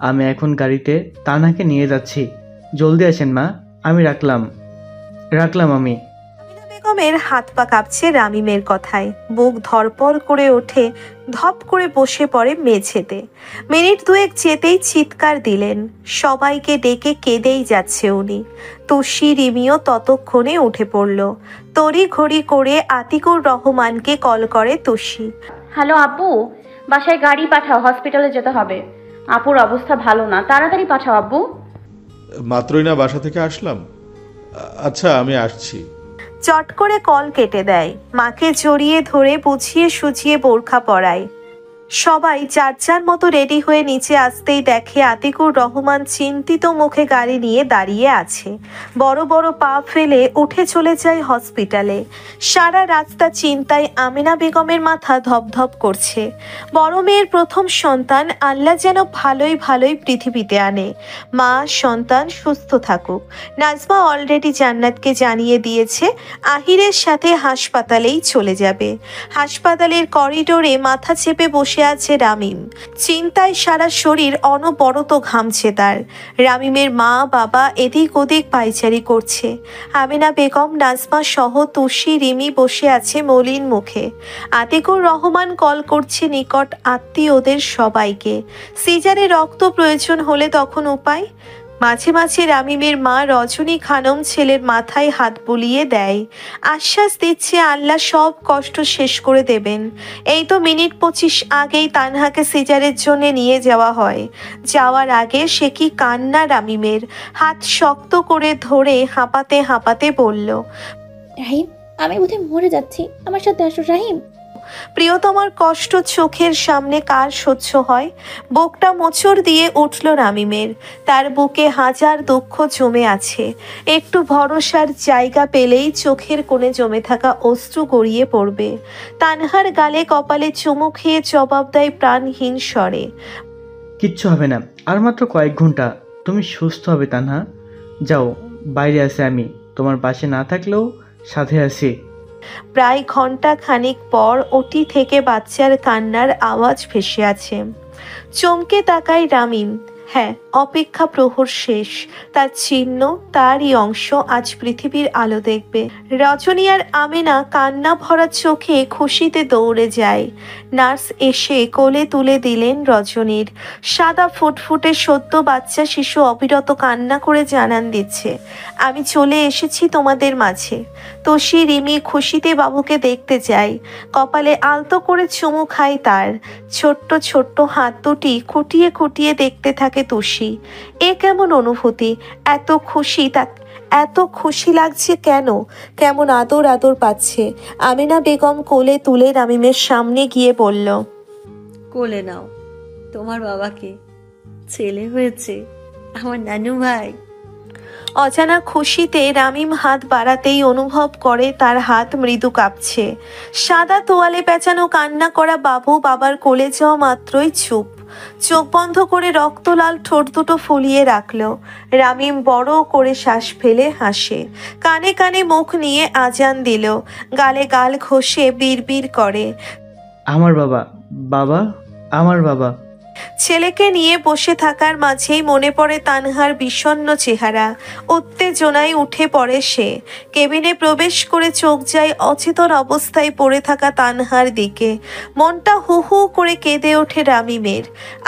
আমি এখন গাড়িতে তানহাকে নিয়ে যাচ্ছি, জলদি আসেন মা। আমি রাখলাম আমি। বেগমের হাত পা কাঁপছে রামিমের কথায়, বুক ধরপড় করে ওঠে, ধপ করে বসে পড়ে মেঝেতে। মিনিট দুয়েক যেতেই চিৎকার দিলেন, সবাইকে ডেকে কেঁদেই যাচ্ছে উনি। তুষি রিমিও ততক্ষণে উঠে পড়ল। তড়ি ঘড়ি করে আতিকুর রহমানকে কল করে তুষি। হ্যালো আব্বু, বাসায় গাড়ি পাঠাও, হসপিটালে যেতে হবে। আপুর অবস্থা ভালো না, তাড়াতাড়ি পাঠাও আব্বু। মাত্রই না বাসা থেকে আসলাম। আচ্ছা, আমি আসছি। চট করে কল কেটে দেয়, মাকে জড়িয়ে ধরে বুঝিয়ে সুঝিয়ে বোরখা পরায়। সবাই যার যার মতো রেডি হয়ে নিচে আসতেই দেখে আতিকুর রহমান চিন্তিত মুখে গাড়ি নিয়ে দাঁড়িয়ে আছে। বড় বড় পা ফেলে উঠে চলে যায় হসপিটালে। সারা রাস্তা চিন্তায় আমিনা বেগমের মাথা ধপধপ করছে। বড় মেয়ের প্রথম সন্তান, আল্লাহ যেন ভালোই ভালোই পৃথিবীতে আনে, মা সন্তান সুস্থ থাকুক। নাজমা অলরেডি জান্নাতকে জানিয়ে দিয়েছে আহিরের সাথে হাসপাতালেই চলে যাবে। হাসপাতালের করিডোরে মাথা চেপে বসে আছে রামিম। চিন্তায় সারা শরীর অনবরত ঘামছে তার। রামিমের মা বাবা এদিক ওদিক পায়চারি করছে। আমিনা বেগম, নাজমা সহ তুষি, রিমি বসে আছে মলিন মুখে। আতিকুর রহমান কল করছে নিকট আত্মীয়দের সবাইকে। সিজারে রক্ত প্রয়োজন হলে তখন উপায়। মাঝে মাঝে রামিমের মা রজনী খানম ছেলের মাথায় হাত বুলিয়ে দেয়, আশ্বাস দিচ্ছে আল্লাহ সব কষ্ট শেষ করে দেবেন। এই তো মিনিট 25 আগেই তানহাকে সিজারের জন্য নিয়ে যাওয়া হয়। যাওয়ার আগে সে কি কান্না রামিমের। হাত শক্ত করে ধরে হাঁপাতে হাঁপাতে বলল, রাহিম, আমি বোধহয় মরে যাচ্ছি, আমার সাথে আসো রাহিম। প্রিয়তমার কষ্ট চোখের সামনে কার সহ্য হয়। বুকটা মোচড় দিয়ে উঠল রামিমের। তার বুকে হাজার দুঃখ জমে আছে। একটু ভরসার জায়গা পেলেই চোখের কোণে জমে থাকা অশ্রু গড়িয়ে পড়বে। তানহার গালে কপালে চুমু খেয়ে জবাব দেয় প্রাণহীন স্বরে, কিচ্ছু হবে না, আর মাত্র কয়েক ঘন্টা, তুমি সুস্থ হবে তানহা। যাও, বাইরে আছে, আমি তোমার পাশে না থাকলেও সাথে আছি। প্রায় ঘন্টা খানিক পর ওটি থেকে বাচ্চার কান্নার আওয়াজ ভেসে আছে। চমকে তাকায় রামিম। হ্যাঁ, অপেক্ষা প্রহর শেষ। তার চিহ্ন, তারই অংশ আজ পৃথিবীর আলো দেখবে। রজনী আর আমিনা কান্না ভরা চোখে খুশিতে দৌড়ে যায়। নার্স এসে কোলে তুলে দিলেন রজনীর। সাদা ফুটফুটে সদ্য বাচ্চা শিশু অবিরত কান্না করে জানান দিচ্ছে, আমি চলে এসেছি তোমাদের মাঝে। তুষি, রিমি খুশিতে বাবুকে দেখতে যায়। কপালে আলতো করে চুমু খায় তার। ছোট্ট ছোট্ট হাত দুটি খুঁটিয়ে খুঁটিয়ে দেখতে থাকে তুষি। এ কেমন অনুভূতি? এত খুশি লাগছে কেন? কেমন আদর আদর পাচ্ছে। আমিনা বেগম কোলে তুলে রামিমের সামনে গিয়ে বলল, কোলে নাও তোমার বাবাকে, ছেলে হয়েছে, আমার নানু ভাই। অজানা খুশিতে রামিম হাত বাড়াতেই অনুভব করে তার হাত মৃদু কাঁপছে। সাদা তোয়ালে পেঁচানো কান্না করা বাবু বাবার কোলে যাওয়া মাত্রই চুপ। চোখ বন্ধ করে রক্তলাল ঠোঁট দুটো ফুলিয়ে রাখলো। রামিম বড় করে শ্বাস ফেলে হাসে। কানে কানে মুখ নিয়ে আজান দিল। গালে গাল ঘষে বিড়বিড় করে, আমার বাবা, বাবা, আমার বাবা। ছেলেকে নিয়ে বসে থাকার মাঝেই মনে পড়ে তানহার বিষণ্ণ চেহারা। উত্তেজনায় উঠে পড়ে সে। কেবিনে প্রবেশ করে চোখ যায় অচেতন অবস্থায় পড়ে থাকা তানহার দিকে। মনটা হু হু করে কেঁদে ওঠে রামিমের।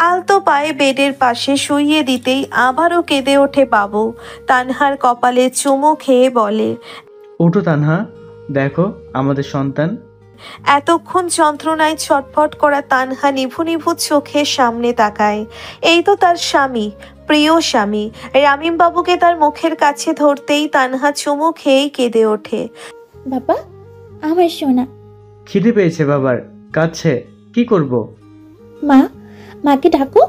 আলতো পায়ে বেডের পাশে শুইয়ে দিতেই আবারও কেঁদে ওঠে বাবু। তানহার কপালে চুমু খেয়ে বলে, ওঠো তানহা, দেখো আমাদের সন্তান। এতক্ষণ যন্ত্রণায় ছটফট করা তানহা নিভু নিভু চোখে সামনে তাকায়। এই তো তার স্বামী, প্রিয় স্বামী। রামিম বাবুকে তার মুখের কাছে ধরতেই তানহা চুমু খেয়েই কেঁদে ওঠে, বাবা, আমার সোনা। খিদে পেয়েছে বাবার, কাঁদছে, কি করব? মাকে ডাকো।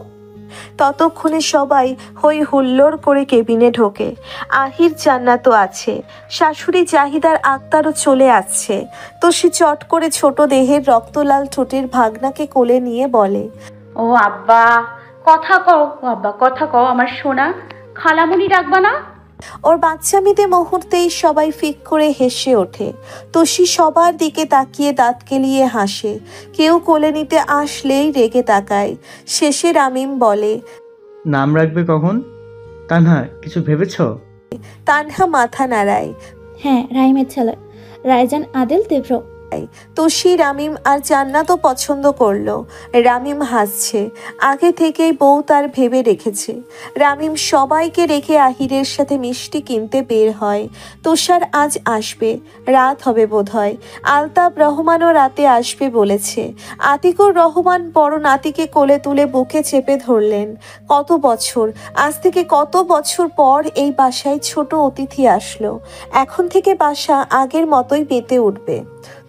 ততক্ষণে সবাই হই হুল্লোড় করে কেবিনে ঢোকে। আহির জান্নাতও আছে, শাশুড়ি জাহিদার আক্তারও চলে আসছে। তো সে চট করে ছোট দেহের রক্তলাল ঠোঁটের ভাগনাকে কোলে নিয়ে বলে, ও আব্বা কথা কও, আব্বা কথা কও, আমার সোনা খালামুনি ডাকবা না? ওর বাচ্চামিতে মুহূর্তেই সবাই ফিক করে হেসে ওঠে। তোষি সবার দিকে তাকিয়ে দাঁত কেলিয়ে হাসে। কেউ কোলে নিতে আসলেই রেগে তাকায়। শেষে রামিম বলে, নাম রাখবে কখন? তানহা কিছু ভেবেছো? তানহা মাথা নাড়ায়। হ্যাঁ, রাইমের ছেলে, রায়জান আদেল তীব্র। তোষি রামিম আর জান্নাতও পছন্দ করলো। রামিম হাসছে, আগে থেকেই বউ তার ভেবে রেখেছে। রামিম সবাইকে রেখে আহিরের সাথে মিষ্টি কিনতে বের হয়। তুষার আজ আসবে, রাত হবে বোধহয়। আলতাব রহমানও রাতে আসবে বলেছে। আতিকুর রহমান বড় নাতিকে কোলে তুলে বুকে চেপে ধরলেন। কত বছর, আজ থেকে কত বছর পর এই বাসায় ছোট অতিথি আসলো। এখন থেকে বাসা আগের মতোই মেতে উঠবে।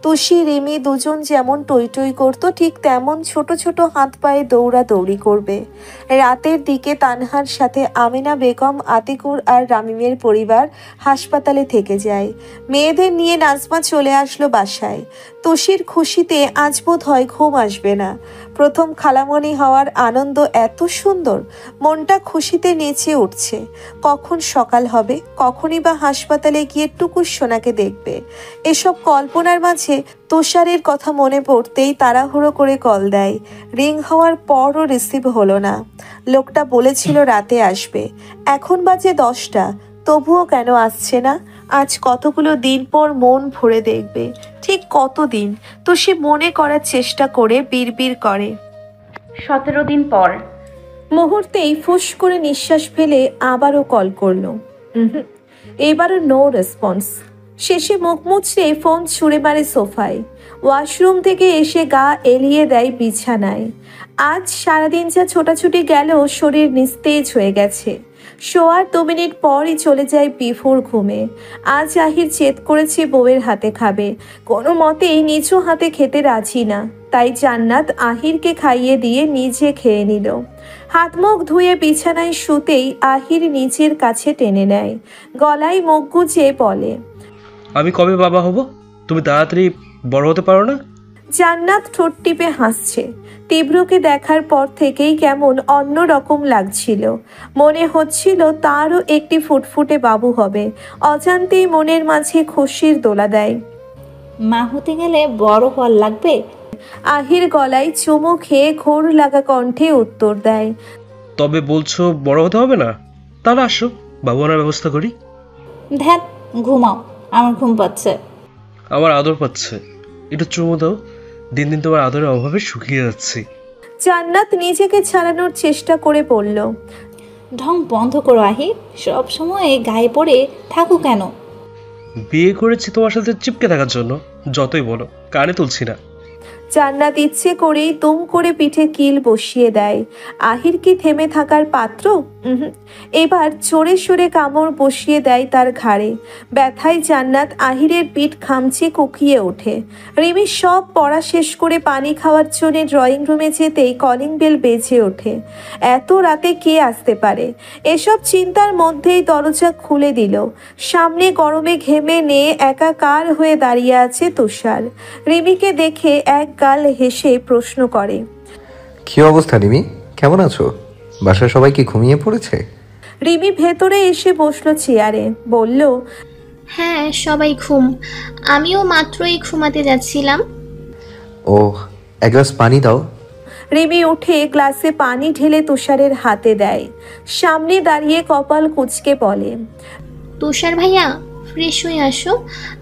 তুষি রিমি দুজন যেমন টই টই করতো, ঠিক তেমন ছোট ছোট হাত পায়ে দৌড়াদৌড়ি করবে। রাতের দিকে তানহার সাথে আমিনা বেগম, আতিকুর আর রামিমের পরিবার হাসপাতালে থেকে যায়। মেয়েদের নিয়ে নাজমা চলে আসলো বাসায়। তুষির খুশিতে আজ বোধ হয় ঘুম আসবে না। প্রথম খালামণি হওয়ার আনন্দ এত সুন্দর, মনটা খুশিতে নেচে উঠছে। কখন সকাল হবে, কখনই বা হাসপাতালে গিয়ে টুকুর সোনাকে দেখবে। এসব কল্পনার মাঝে তুষারের কথা মনে পড়তেই তাড়াহুড়ো করে কল দেয়। রিং হওয়ার পরও রিসিভ হলো না। লোকটা বলেছিল রাতে আসবে, এখন বাজে 10টা, তবুও কেন আসছে না? আজ কতগুলো দিন পর মন ভরে দেখবে, ঠিক কতদিন? তো সে মনে করার চেষ্টা করে বিড়বিড় করে, 17 দিন পর। মুহূর্তেই ফুস করে নিঃশ্বাস ফেলে আবারও কল করলো। এবারও নো রেসপন্স। শেষে মুখ মুছড়ে ফোন ছুঁড়ে মারে সোফায়। ওয়াশরুম থেকে এসে গা এলিয়ে দেয় বিছানায়। আজ সারাদিন যা ছোটাছুটি গেল, শরীর নিস্তেজ হয়ে গেছে। শোয়ার 2 মিনিট পরই চলে যায় বিভোর ঘুমে। আজ আহির জেদ করেছে বউয়ের হাতে খাবে, কোনো মতেই নিচু হাতে খেতে রাজি না। তাই জান্নাত আহিরকে খাইয়ে দিয়ে নিজে খেয়ে নিল। হাত মুখ ধুয়ে বিছানায় শুতেই আহির নিজের কাছে টেনে নেয়, গলায় মুখ গুজে বলে, আমি কবে বাবা হব? তুমি তাড়াতাড়ি বড় হতে পারো না? জান্নাত ঠোঁট টিপে হাসছে। তীব্রকে দেখার পর থেকেই কেমন অন্য রকম লাগছিল। মনে হচ্ছিল তারও একটি ফুটফুটে বাবু হবে। অজান্তেই মনের মাঝে খুশির দোলা দেয়। মা হতে গেলে বড় হওয়ার লাগবে? আহির গলায় চুমু খেয়ে ঘোর লাগা কণ্ঠে উত্তর দেয়, তবে বলছো বড় হতে হবে না? তাহলে আসো, বাবু আনার ব্যবস্থা করি। ধ্যাত, ঘুমাও, আমার ঘুম পাচ্ছে। আমার আদর পাচ্ছে, একটু চুমু দাও। দিন দিন তোমার আদরের অভাবে শুকিয়ে যাচ্ছি। জান্নাত নিজেকে ছাড়ানোর চেষ্টা করে বলল, ঢং বন্ধ করো আহির, সব সময় গায়ে পড়ে থাকো কেন? বিয়ে করেছি তোমার সাথে চিপকে থাকার জন্য, যতই বলো কানে তুলছি না। জান্নাত ইচ্ছে করেই তুম করে পিঠে কিল বসিয়ে দেয়। আহির কি থেমে থাকার পাত্র? এবার চড়ে সরে কামড় বসিয়ে দেয় তার ঘাড়ে। ব্যথায় জান্নাত আহিরের পিঠ খামচে কুকিয়ে ওঠে। রিমি সব পড়া শেষ করে পানি খাওয়ার জন্য ড্রয়িং রুমে যেতেই কলিং বেল বেজে ওঠে। এত রাতে কে আসতে পারে? এসব চিন্তার মধ্যেই দরজা খুলে দিল। সামনে গরমে ঘেমে নিয়ে একাকার হয়ে দাঁড়িয়ে আছে তুষার। রিমিকে দেখে এক গাল হেসে প্রশ্ন করে, কি অবস্থা রিমি, কেমন আছো? বাসার সবাই কি ঘুমিয়ে পড়েছে? রিমি ভেতরে এসে বসলো চেয়ারে, বলল, হ্যাঁ, সবাই ঘুম। আমিও মাত্রই ঘুমাতে যাচ্ছিলাম। ও, এক গ্লাস পানি দাও। রিমি উঠে গ্লাসে পানি ঢেলে তুষারের হাতে দেয়। সামনে দাঁড়িয়ে কপাল কুঁচকে বলে, তুষার ভাইয়া, ফ্রেশ হয়ে আসো,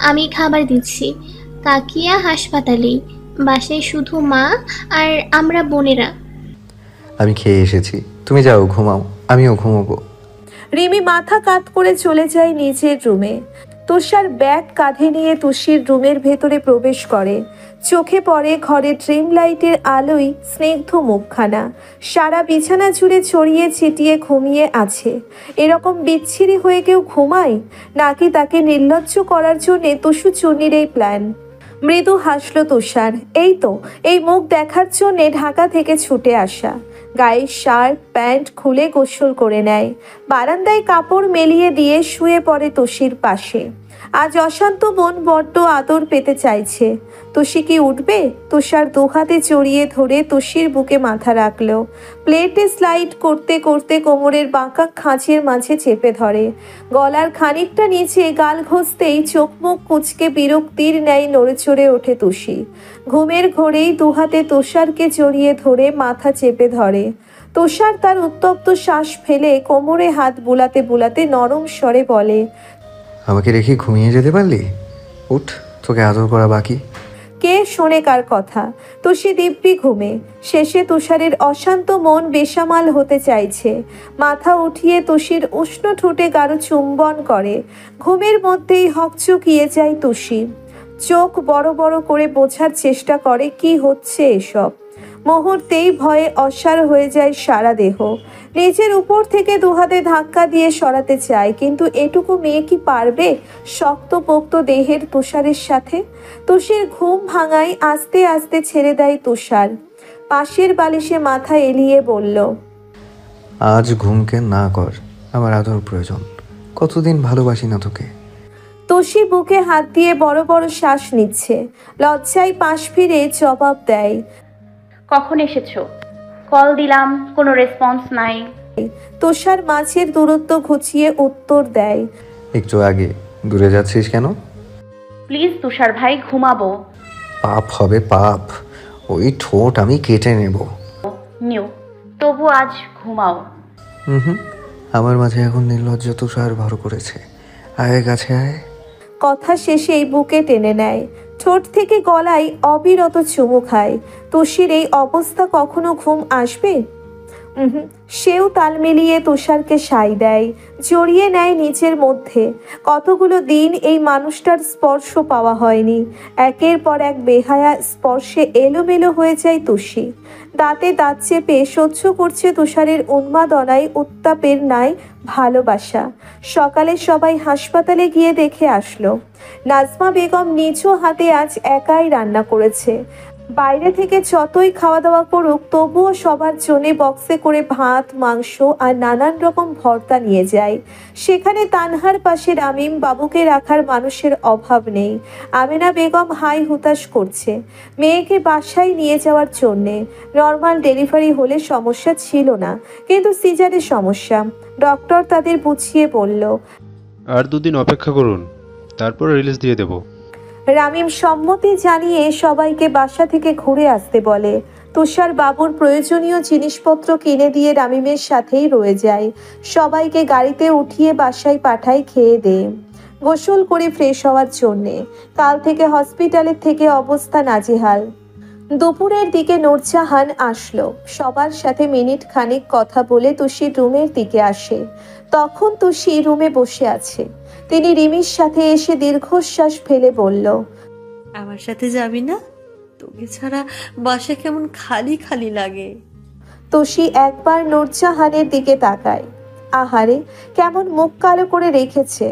আমি খাবার দিচ্ছি। কাকিয়া হাসপাতালেই, বাসায় শুধু মা আর আমরা বোনেরা। আমি খেয়ে এসেছি, তুমি যাও ঘুমাও, আমিও ঘুমাবো। রিমি মাথা কাত করে চলে যায় নিজের রুমে। তুষার ব্যাগ কাঁধে নিয়ে তুষির রুমের ভেতরে প্রবেশ করে। চোখে পড়ে ঘরে ড্রিম লাইটের আলোয় স্নিগ্ধ মুখখানা। সারা বিছানা জুড়ে ছড়িয়ে ছিটিয়ে ঘুমিয়ে আছে। এরকম বিচ্ছিরি হয়ে কেউ ঘুমায়? নাকি তাকে নির্লজ্জ করার জন্যে তুষু চুন্নির এই প্ল্যান? মৃদু হাসলো তুষার। এই তো, এই মুখ দেখার জন্যে ঢাকা থেকে ছুটে আসা। গায়ের শার্ট প্যান্ট খুলে গোসল করে নেয়। বারান্দায় কাপড় মেলিয়ে দিয়ে শুয়ে পড়ে তুষির পাশে। আজ অশান্ত মন বড্ড আদর পেতে চাইছে। তুষি কি উঠবে? তুষার দুহাতে জড়িয়ে ধরে তুষির বুকে মাথা রাখলো। প্লেটে স্লাইড করতে করতে কোমরের বাঁকা খাঁচের মাঝে চেপে ধরে। গলার খানিকটা নিচে গাল ঘষতেই চোখ মুখ কুঁচকে বিরক্তির ন্যায় নড়েচড়ে ওঠে তুষি। ঘুমের ঘোরেই দুহাতে তুষারকে জড়িয়ে ধরে মাথা চেপে ধরে। তুষার তার উত্তপ্ত শ্বাস ফেলে কোমরে হাত বুলাতে বুলাতে নরম স্বরে বলে, আমাকে রেখে ঘুমিয়ে যেতে পারলি? উঠ, তোকে আদর করা বাকি। কে শোনে কার কথা? তুষি দিব্যি ঘুমে। শেষে তুষারের অশান্ত মন বেসামাল হতে চাইছে। মাথা উঠিয়ে তুষির উষ্ণ ঠোঁটে গাঢ় চুম্বন করে। ঘুমের মধ্যেই হকচকিয়ে যায় তুষি। চোখ বড় বড় করে বোঝার চেষ্টা করে কি হচ্ছে এসব। মুহূর্তেই ভয়ে অসাড় হয়ে যায় সারা দেহ। নিজের উপর থেকে দুহাতে ধাক্কা দিয়ে সরাতে চায়, কিন্তু এটুকু মেয়ে কি পারবে শক্তপোক্ত দেহের তুষারের সাথে? তুষির ঘুম ভাঙায় আস্তে আস্তে ছেড়ে দেয় তুষার। পাশের বালিশে মাথা এলিয়ে বলল, আজ ঘুমকে না কর, আমার আদর প্রয়োজন। কতদিন ভালোবাসি না তোকে। তুষি বুকে হাত দিয়ে বড় বড় শ্বাস নিচ্ছে। লজ্জায় পাশ ফিরে জবাব দেয়, কখন এসেছো? কল দিলাম, কোনো রেসপন্স নাই। তুষার মাঝের দূরত্ব ঘুচিয়ে উত্তর দেয়, একটু আগে। দূরে যাচ্ছিস কেন? প্লিজ তুষার ভাই, ঘুমাবো। পাপ হবে পাপ, ওই ঠোঁট আমি কেটে নেব। নিউ, তবু আজ ঘুমাও। হুম, আমার মাঝে এখন নির্লজ্জ তুষার ভর করেছে। আয় কাছে আয়। কথা শেষেই বুকে টেনে নেয়। ঠোঁট থেকে গলায় অবিরত চুমু খায়। তুষির এই অবস্থা কখনো ঘুম আসবে? সেও তাল মিলিয়ে তুষারকে সাই দেয়, জড়িয়ে নেয় নিচের মধ্যে। কতগুলো দিন এই মানুষটার স্পর্শ পাওয়া হয়নি। একের পর এক বেহায়া স্পর্শে এলোমেলো হয়ে যায় তুষি। দাঁতে দাঁত চেপে সহ্য করছে তুষারের উন্মাদনায় উত্তাপের ন্যায় ভালোবাসা। সকালে সবাই হাসপাতালে গিয়ে দেখে আসলো। নাজমা বেগম নিজ হাতে আজ একাই রান্না করেছে। বাইরে থেকে যতই খাওয়া দাওয়া করুক, তবুও সবার জন্য বক্সে করে ভাত, মাংস আর নানান রকম ভর্তা নিয়ে যায়। সেখানে তানহার পাশে রামিম বাবুকে রাখার মানুষের অভাব নেই। আমেনা বেগম হাই হুতাশ করছে মেয়েকে বাসায় নিয়ে যাওয়ার জন্যে। নর্মাল ডেলিভারি হলে সমস্যা ছিল না, কিন্তু সিজারের সমস্যা। ডক্টর তাদের বুঝিয়ে বলল, আর 2 দিন অপেক্ষা করুন, তারপর রিলিজ দিয়ে দেব। রামিম সম্মতি জানিয়ে সবাইকে বাসা থেকে ঘুরে আসতে বলে। তুষার বাবুর প্রয়োজনীয় জিনিসপত্র কিনে দিয়ে রামিমের সাথেই রয়ে যায়। সবাইকে গাড়িতে উঠিয়ে বাসায় পাঠায় খেয়ে দেয়ে। গোসল করে ফ্রেশ হওয়ার জন্যে। কাল থেকে হসপিটালের থেকে অবস্থা নাজেহাল। দুপুরের দিকে নূরজাহান আসলো। সবার সাথে মিনিট খানিক কথা বলে তুষির রুমের দিকে আসে। তখন তুষি রুমে বসে আছে। তিনি রিমির সাথে এসে দীর্ঘশ্বাস ফেলে বলল, আমার সাথে যাবি না? তোকে ছাড়া বাসা কেমন খালি খালি লাগে। তুষি একবার নূরজাহানের দিকে তাকায়। আহারে, কেমন মুখ কালো করে রেখেছে।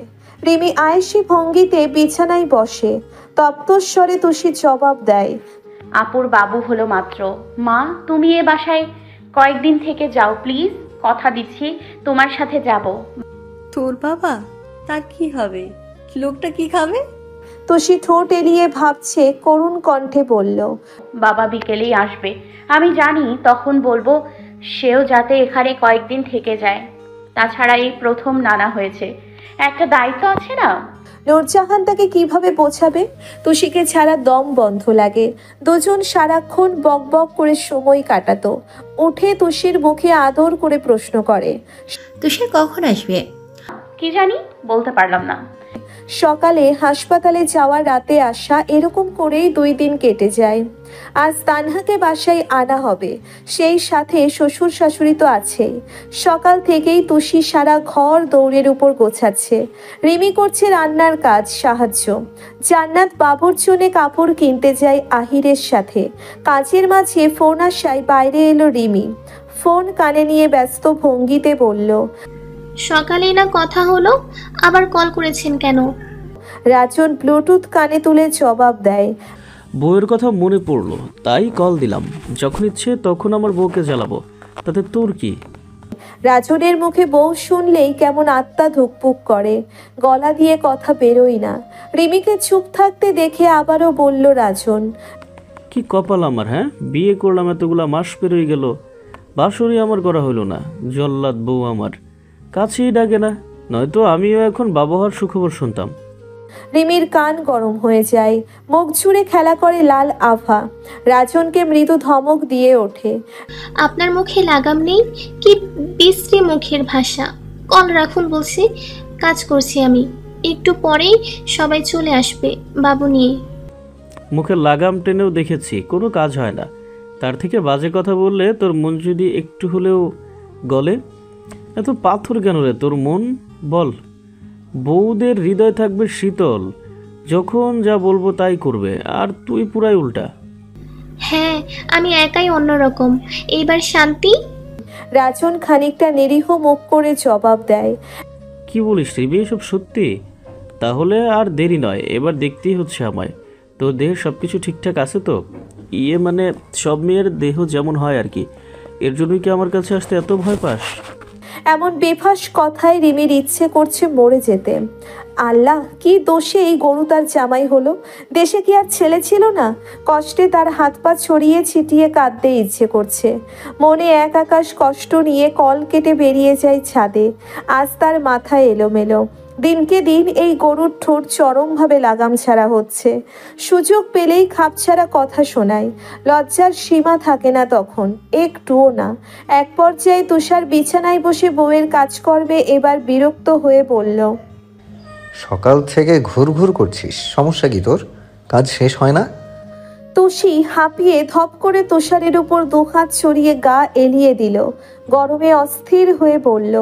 রিমি আয়েশি ভঙ্গিতে বিছানায় বসে। তপ্তস্বরে তুষি জবাব দেয়, আপুর বাবু হলো মাত্র। মা, তুমি এ বাসায় কয়েকদিন থেকে যাও প্লিজ। কথা দিচ্ছি তোমার সাথে যাব। তোর বাবা? তার কি হবে? লোকটা কি খাবে? তুষি ঠোঁট এলিয়ে ভাবছে, করুণ কণ্ঠে বলল, বাবা বিকেলেই আসবে। আমি জানি, তখন বলবো সেও যাতে এখানে কয়েকদিন থেকে যায়। তাছাড়া এই প্রথম নানা হয়েছে, একটা দায়িত্ব আছে না। নূরজাহান তাকে কিভাবে বোঝাবে? তুষিকে ছাড়া দম বন্ধ লাগে। দুজন সারাক্ষণ বক বক করে সময় কাটাতো। উঠে তুষির মুখে আদর করে প্রশ্ন করে, তুষার কখন আসবে? কি জানি, বলতে পারলাম না। সকালে হাসপাতালে যাওয়া, রাতে আসা, এরকম করেই 2 দিন কেটে যায়। আজ তানহাকে বাসায় আনা হবে। সেই সাথে শ্বশুর শাশুড়ি তো আছেই। সকাল থেকেই তুষি সারা ঘর দৌড়ের উপর গোছাচ্ছে। রিমি করছে রান্নার কাজ সাহায্য। জান্নাত বাবুর জন্য কাপড় কিনতে যায় আহিরের সাথে। কাজের মাঝে ফোন আসায় বাইরে এলো রিমি। ফোন কানে নিয়ে ব্যস্ত ভঙ্গিতে বলল, সকালেই না কথা হলো, আবার কল করেছেন কেন? রাজন ব্লুটুথ কানে তুলে জবাব দেয়, বউয়ের কথা মনে পড়লো, তাই কল দিলাম। যখন ইচ্ছে তখন আমার বউকে জ্বালাবো। তাতে তোর কি? রাজনের মুখে বউ শুনলেই কেমন আত্মা ধুকপুক করে, গলা দিয়ে কথা বেরোয় না। রিমিকে চুপ থাকতে দেখে আবারও বলল রাজন, কি কপাল আমার, হ্যাঁ? বিয়ে করলাম, এতগুলা মাস পেরোয় গেল, বাসরই আমার করা হইল না। জল্লাদ বউ আমার কাছেই ডাকে না, নয়তো আমিও এখন বাবা হওয়ার সুখবর শুনতাম। রিমির কান গরম হয়ে যায়, মুখ জুড়ে খেলা করে লাল আভা। রাজনকে মৃদু ধমক দিয়ে ওঠে, আপনার মুখে লাগাম নেই? কি বিশ্রী মুখের ভাষা! কল রাখুন বলছি, কাজ করছি আমি। একটু পরেই সবাই চলে আসবে বাবু নিয়ে। মুখে লাগাম টেনেও দেখেছি, কোনো কাজ হয় না। তার থেকে বাজে কথা বললে তোর মন যদি একটু হলেও গলে। এত পাথর কেন রে তোর মন, বল? বউদের হৃদয় থাকবে শীতল, যখন যা বলবো তাই করবে, আর তুই পুরাই উল্টা। হ্যাঁ, আমি একাই অন্যরকম। এইবার শান্তি? রাজন খানিকটা নিরীহ মুখ করে জবাব দেয়, কি বলিস রিবি, এসব সত্যি? তাহলে আর দেরি নয়, এবার দেখতেই হচ্ছে আমায়। তোর দেহের সব কিছু ঠিকঠাক আছে তো? ইয়ে মানে সব মেয়ের দেহ যেমন হয় আর কি, এর জন্যই কি আমার কাছে আসতে এত ভয় পাস? এমন বেফাস কথায় রিমির ইচ্ছে করছে মরে যেতে। আল্লাহ, কি দোষে এই গরু তার জামাই হলো? দেশে কি আর ছেলে ছিল না? কষ্টে তার হাত পা ছড়িয়ে ছিটিয়ে কাঁদতে ইচ্ছে করছে। মনে এক আকাশ কষ্ট নিয়ে কল কেটে বেরিয়ে যায় ছাদে। আজ তার মাথায় এলোমেলো। দিনকে দিন এই গরুর ঠোঁট চরমভাবে লাগাম ছাড়া হচ্ছে। সুযোগ পেলেই খাপছাড়া কথা শোনায়। লজ্জার সীমা থাকে না তখন, একটুও না। এক পর্যায়ে তুষার বিছানায় বসে বউয়ের কাজ করবে এবার বিরক্ত হয়ে বলল, সকাল থেকে ঘুর ঘুর করছিস, সমস্যা কি তোর? কাজ শেষ হয় না? তুষি হাঁপিয়ে ধপ করে তুষারের উপর দুহাত ছড়িয়ে গা এলিয়ে দিল। গরমে অস্থির হয়ে বলল,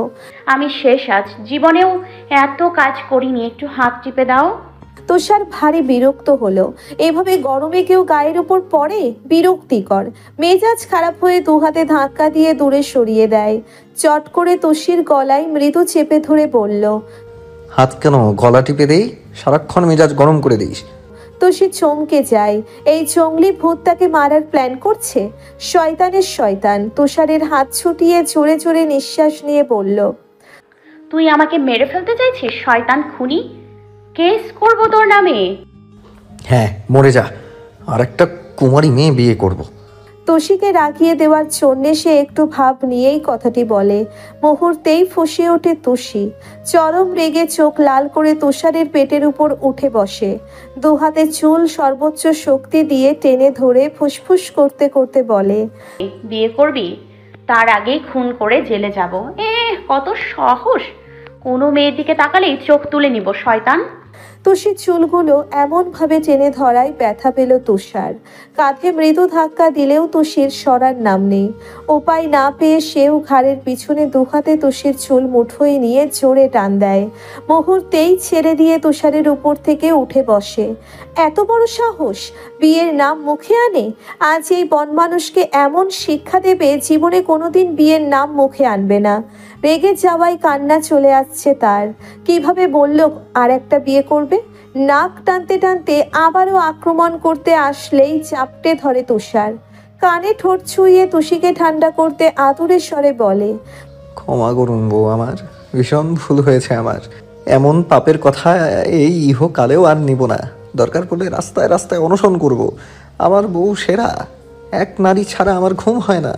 আমি শেষ আজ, জীবনেও এত কাজ করিনি, একটু হাত টিপে দাও। তুষার ভারী বিরক্ত হলো। এভাবে গরমে কেউ গায়ের উপর পড়ে? বিরক্তিকর। মেজাজ খারাপ হয়ে দুহাতে ধাক্কা দিয়ে দূরে সরিয়ে দেয়। চট করে তুষির গলায় মৃদু চেপে ধরে বলল, হাত কেন, গলা টিপে দেই? সারাক্ষণ মেজাজ গরম করে দিস। তুষি চমকে যায়। এই জঙ্গলি ভূত তাকে মারার প্ল্যান করছে। শয়তানের শয়তান তুষারের হাত ছুটিয়ে জোরে জোরে নিঃশ্বাস নিয়ে বলল, তুই আমাকে মেরে ফেলতে চাইছিস শয়তান খুনি? কেস করবো তোর নামে। হ্যাঁ, মরে যা, আর একটা কুমারী মেয়ে বিয়ে করব। তুষিকে রাগিয়ে দেওয়ার জন্যে সে একটু ভাব নিয়েই কথাটি বলে। মুহূর্তেই ফুঁসে ওঠে তুষি। চরম রেগে চোখ লাল করে তুষারের পেটের উপর উঠে বসে। দুহাতে চুল সর্বোচ্চ শক্তি দিয়ে টেনে ধরে ফুসফুস করতে করতে বলে, বিয়ে করবি? তার আগেই খুন করে জেলে যাব। কত সাহস! কোনো মেয়ের দিকে তাকালেই চোখ তুলে নিব শয়তান। তুষির চুলগুলো এমনভাবে টেনে ধরায় ব্যথা পেল তুষার। কাঁধে মৃদু ধাক্কা দিলেও তুষির সরার নাম নেই। উপায় না পেয়ে সেও ঘাড়ের পিছনে দুহাতে তুষির চুল মুঠোয় নিয়ে জোরে টান দেয়। মুহূর্তেই ছেড়ে দিয়ে তুষারের উপর থেকে উঠে বসে। এত বড় সাহস! বিয়ের নাম মুখে আনে। আজ এই বনমানুষকে এমন শিক্ষা দেবে, জীবনে কোনোদিন বিয়ের নাম মুখে আনবে না। রেগে যাওয়ায় কান্না চলে আসছে তার। কিভাবে বলল আর একটা বিয়ে করবে? নাক টানতে টানতে আবারও আক্রমণ করতে আসলেই চাপটে ধরে তুষার। কানে ঠোঁট ছুঁয়ে তুষিকে ঠান্ডা করতে আদুরে স্বরে বলে, ক্ষমা করুন বউ আমার, ভীষণ ভুল হয়েছে আমার। এমন পাপের কথা এই ইহকালেও আর নিব না। দরকার পড়লে রাস্তায় রাস্তায় অনশন করব। আমার বউ সেরা, এক নারী ছাড়া আমার ঘুম হয় না।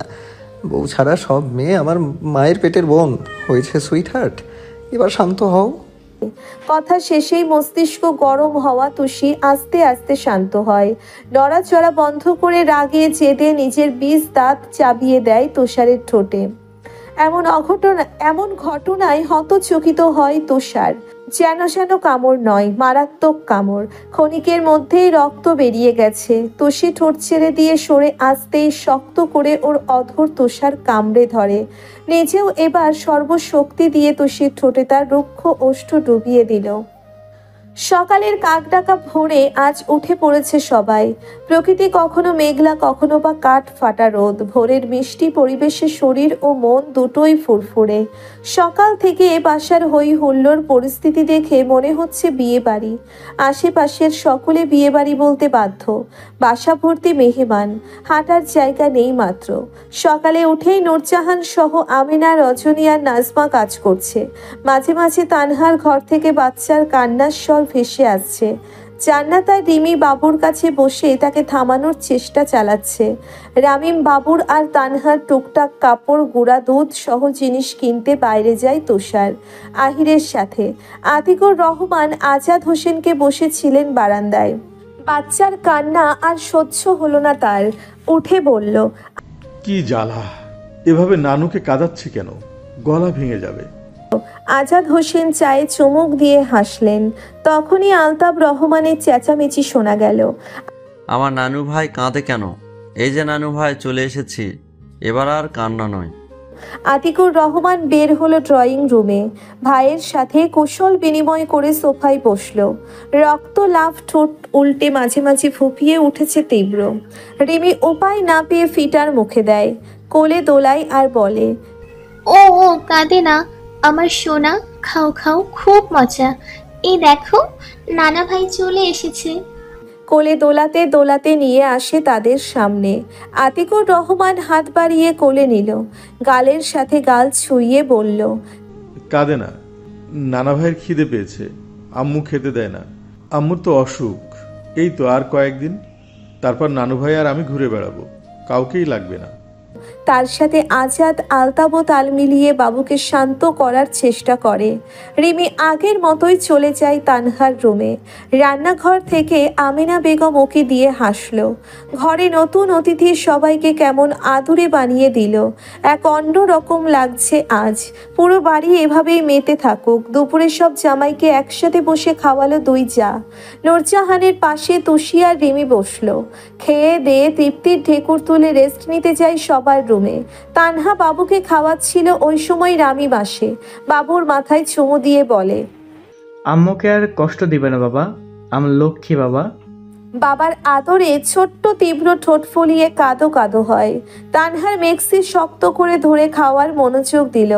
বউ ছাড়া সব মেয়ে আমার মায়ের পেটের বোন হয়েছে সুইটহার্ট। এবার শান্ত হও। কথা শেষেই মস্তিষ্ক গরম হওয়া তুষি আস্তে আস্তে শান্ত হয়। নড়াচড়া বন্ধ করে রাগে জেদে নিজের বিষ দাঁত চাবিয়ে দেয় তুষারের ঠোঁটে। এমন ঘটনায় হতচকিত হয় তুষার। যেন কামড় নয়, মারাত্মক কামড়। ক্ষণিকের মধ্যেই রক্ত বেরিয়ে গেছে। তুষি ঠোঁট ছেড়ে দিয়ে সরে আসতেই শক্ত করে ওর অধর তুষার কামড়ে ধরে। নিজেও এবার সর্বশক্তি দিয়ে তুষির ঠোঁটে তার রুক্ষ ওষ্ঠ ডুবিয়ে দিল। সকালের কাকডাকা ভোরে আজ উঠে পড়েছে সবাই। প্রকৃতি কখনো মেঘলা, কখনো বা কাঠ ফাটা রোদ। ভোরের মিষ্টি পরিবেশে শরীর ও মন দুটোই ফুরফুরে। সকাল থেকে বাসার হই হুল্লোড় পরিস্থিতি দেখে মনে হচ্ছে বিয়ে বাড়ি। আশেপাশের সকলে বিয়ে বাড়ি বলতে বাধ্য। বাসা ভর্তি মেহমান, হাঁটার জায়গা নেই মাত্র। সকালে উঠেই নূরজাহান সহ আমিনা, রজনী আর নাজমা কাজ করছে। মাঝে মাঝে তানহার ঘর থেকে বাচ্চার কান্নার স্বর ভেসে আসছে। জান্নাত আর রিমি বাবুর কাছে বসে তাকে থামানোর চেষ্টা চালাচ্ছে। রামিম, বাবুর আর তানহার টুকটাক কাপড়, গুঁড়া দুধ সহ জিনিস কিনতে বাইরে যায় তুষার আহিরের সাথে। আতিকুর রহমান আজাদ হোসেনকে বসেছিলেন বারান্দায়। বাচ্চার কান্না আর সহ্য হলো না তার, উঠে বলল, কি জ্বালা, এভাবে নানুকে কাঁদাচ্ছি কেন? গলা ভেঙে যাবে। আজাদ হোসেন চায়ে চুমুক দিয়ে হাসলেন। তখনই আলতাব রহমানের চেঁচামেচি শোনা গেল। আমার নানু ভাই কাঁদে কেন? এই যে নানু ভাই চলে এসেছি, এবার আর কান্না নয়। আতিকুর রহমান বের হলো ড্রয়িং রুমে। ভাইয়ের সাথে কুশল বিনিময় করে সোফায় বসলো। রক্ত লাভ ঠোঁট উল্টে মাঝে মাঝে ফুপিয়ে উঠেছে তীব্র। রিমি উপায় না পেয়ে ফিটার মুখে দেয়, কোলে দোলায় আর বলে, ও ও কাঁদে না আমার সোনা, খাও খাও, খুব মজা। এই দেখো নানা ভাই চলে এসেছে। কোলে দোলাতে দোলাতে নিয়ে আসে তাদের সামনে। আতিকুর রহমান হাত বাড়িয়ে কোলে নিল, গালের সাথে গাল ছুঁয়ে বলল, কাঁদে না, নানা ভাইয়ের খিদে পেয়েছে, আম্মু খেতে দেয় না। আম্মুর তো অসুখ, এই তো আর কয়েকদিন, তারপর নানু ভাই আর আমি ঘুরে বেড়াবো, কাউকেই লাগবে না। তার সাথে আজাদ আলতাবো তাল মিলিয়ে বাবুকে শান্ত করার চেষ্টা করে। রিমি আগের মতোই চলে যায় তানহার রুমে। রান্নাঘর থেকে আমিনা বেগম ওকে দিয়ে হাসলো। ঘরে নতুন অতিথি সবাইকে কেমন আদুরে বানিয়ে দিল। এক অন্য রকম লাগছে আজ। পুরো বাড়ি এভাবেই মেতে থাকুক। দুপুরে সব জামাইকে একসাথে বসে খাওয়ালো দুই জা। নূরজাহানের পাশে তুষি আর রিমি বসলো। খেয়ে দিয়ে তৃপ্তির ঢেকুর তুলে রেস্ট নিতে যায় সবার রুমে। তানহা বাবুকে খাওয়াচ্ছিল, ওই সময় রামিম আসে। বাবুর মাথায় চুমু দিয়ে বলে, আম্মুকে আর কষ্ট দিবে না বাবা, আমার লক্ষ্মী বাবা। বাবার আদরে ছোট্ট তীব্র ঠোঁট ফুলিয়ে কাঁদো কাঁদো হয়। তানহার মেক্সি শক্ত করে ধরে খাওয়ার মনোযোগ দিল।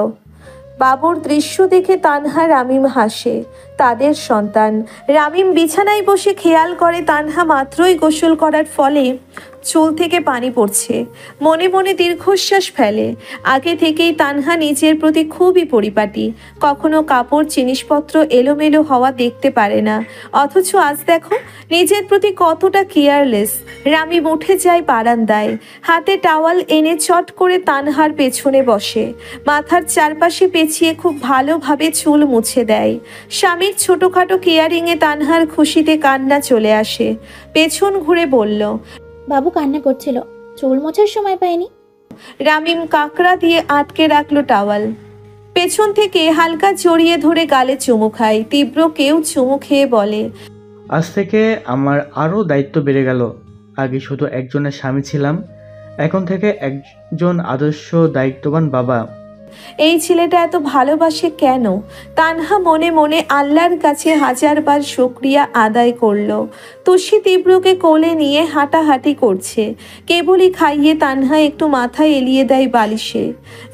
বাবুর দৃশ্য দেখে তানহা রামিম হাসে। তাদের সন্তান। রামিম বিছানায় বসে খেয়াল করে তানহা মাত্রই গোসল করার ফলে চুল থেকে পানি পড়ছে। মনে মনে দীর্ঘশ্বাস ফেলে। আগে থেকেই তানহা নিজের প্রতি খুবই পরিপাটি। কখনো কাপড় জিনিসপত্র এলোমেলো হওয়া দেখতে পারে না, অথচ আজ দেখো নিজের প্রতি কতটা কেয়ারলেস। রামিম উঠে যায় বারান্দায়, হাতে টাওয়াল এনে চট করে তানহার পেছনে বসে। মাথার চারপাশে পেঁচিয়ে খুব ভালোভাবে চুল মুছে দেয়। স্বামীর ছোটোখাটো কেয়ারিংয়ে তানহার খুশিতে কান্না চলে আসে। পেছন ঘুরে বলল, বাবু কান্না করছিল, চুল মোছার সময় পায়নি। রামিম কাকড়া দিয়ে আটকে রাখলো টাওয়াল। পেছন থেকে হালকা জড়িয়ে ধরে গালে চুমু খায়। তীব্র কেউ চুমু খেয়ে বলে, আজ থেকে আমার আরও দায়িত্ব বেড়ে গেল। আগে শুধু একজনের স্বামী ছিলাম, এখন থেকে একজন আদর্শ দায়িত্ববান বাবা। এই ছেলেটা এত ভালোবাসে কেন? তানহা মনে মনে আল্লাহর কাছে হাজারবার শুকরিয়া আদায় করলো। তুষি তীব্রকে কোলে নিয়ে হাঁটাহাঁটি করছে। কেবলই খাইয়ে তানহা একটু মাথা এলিয়ে দেয় বালিশে।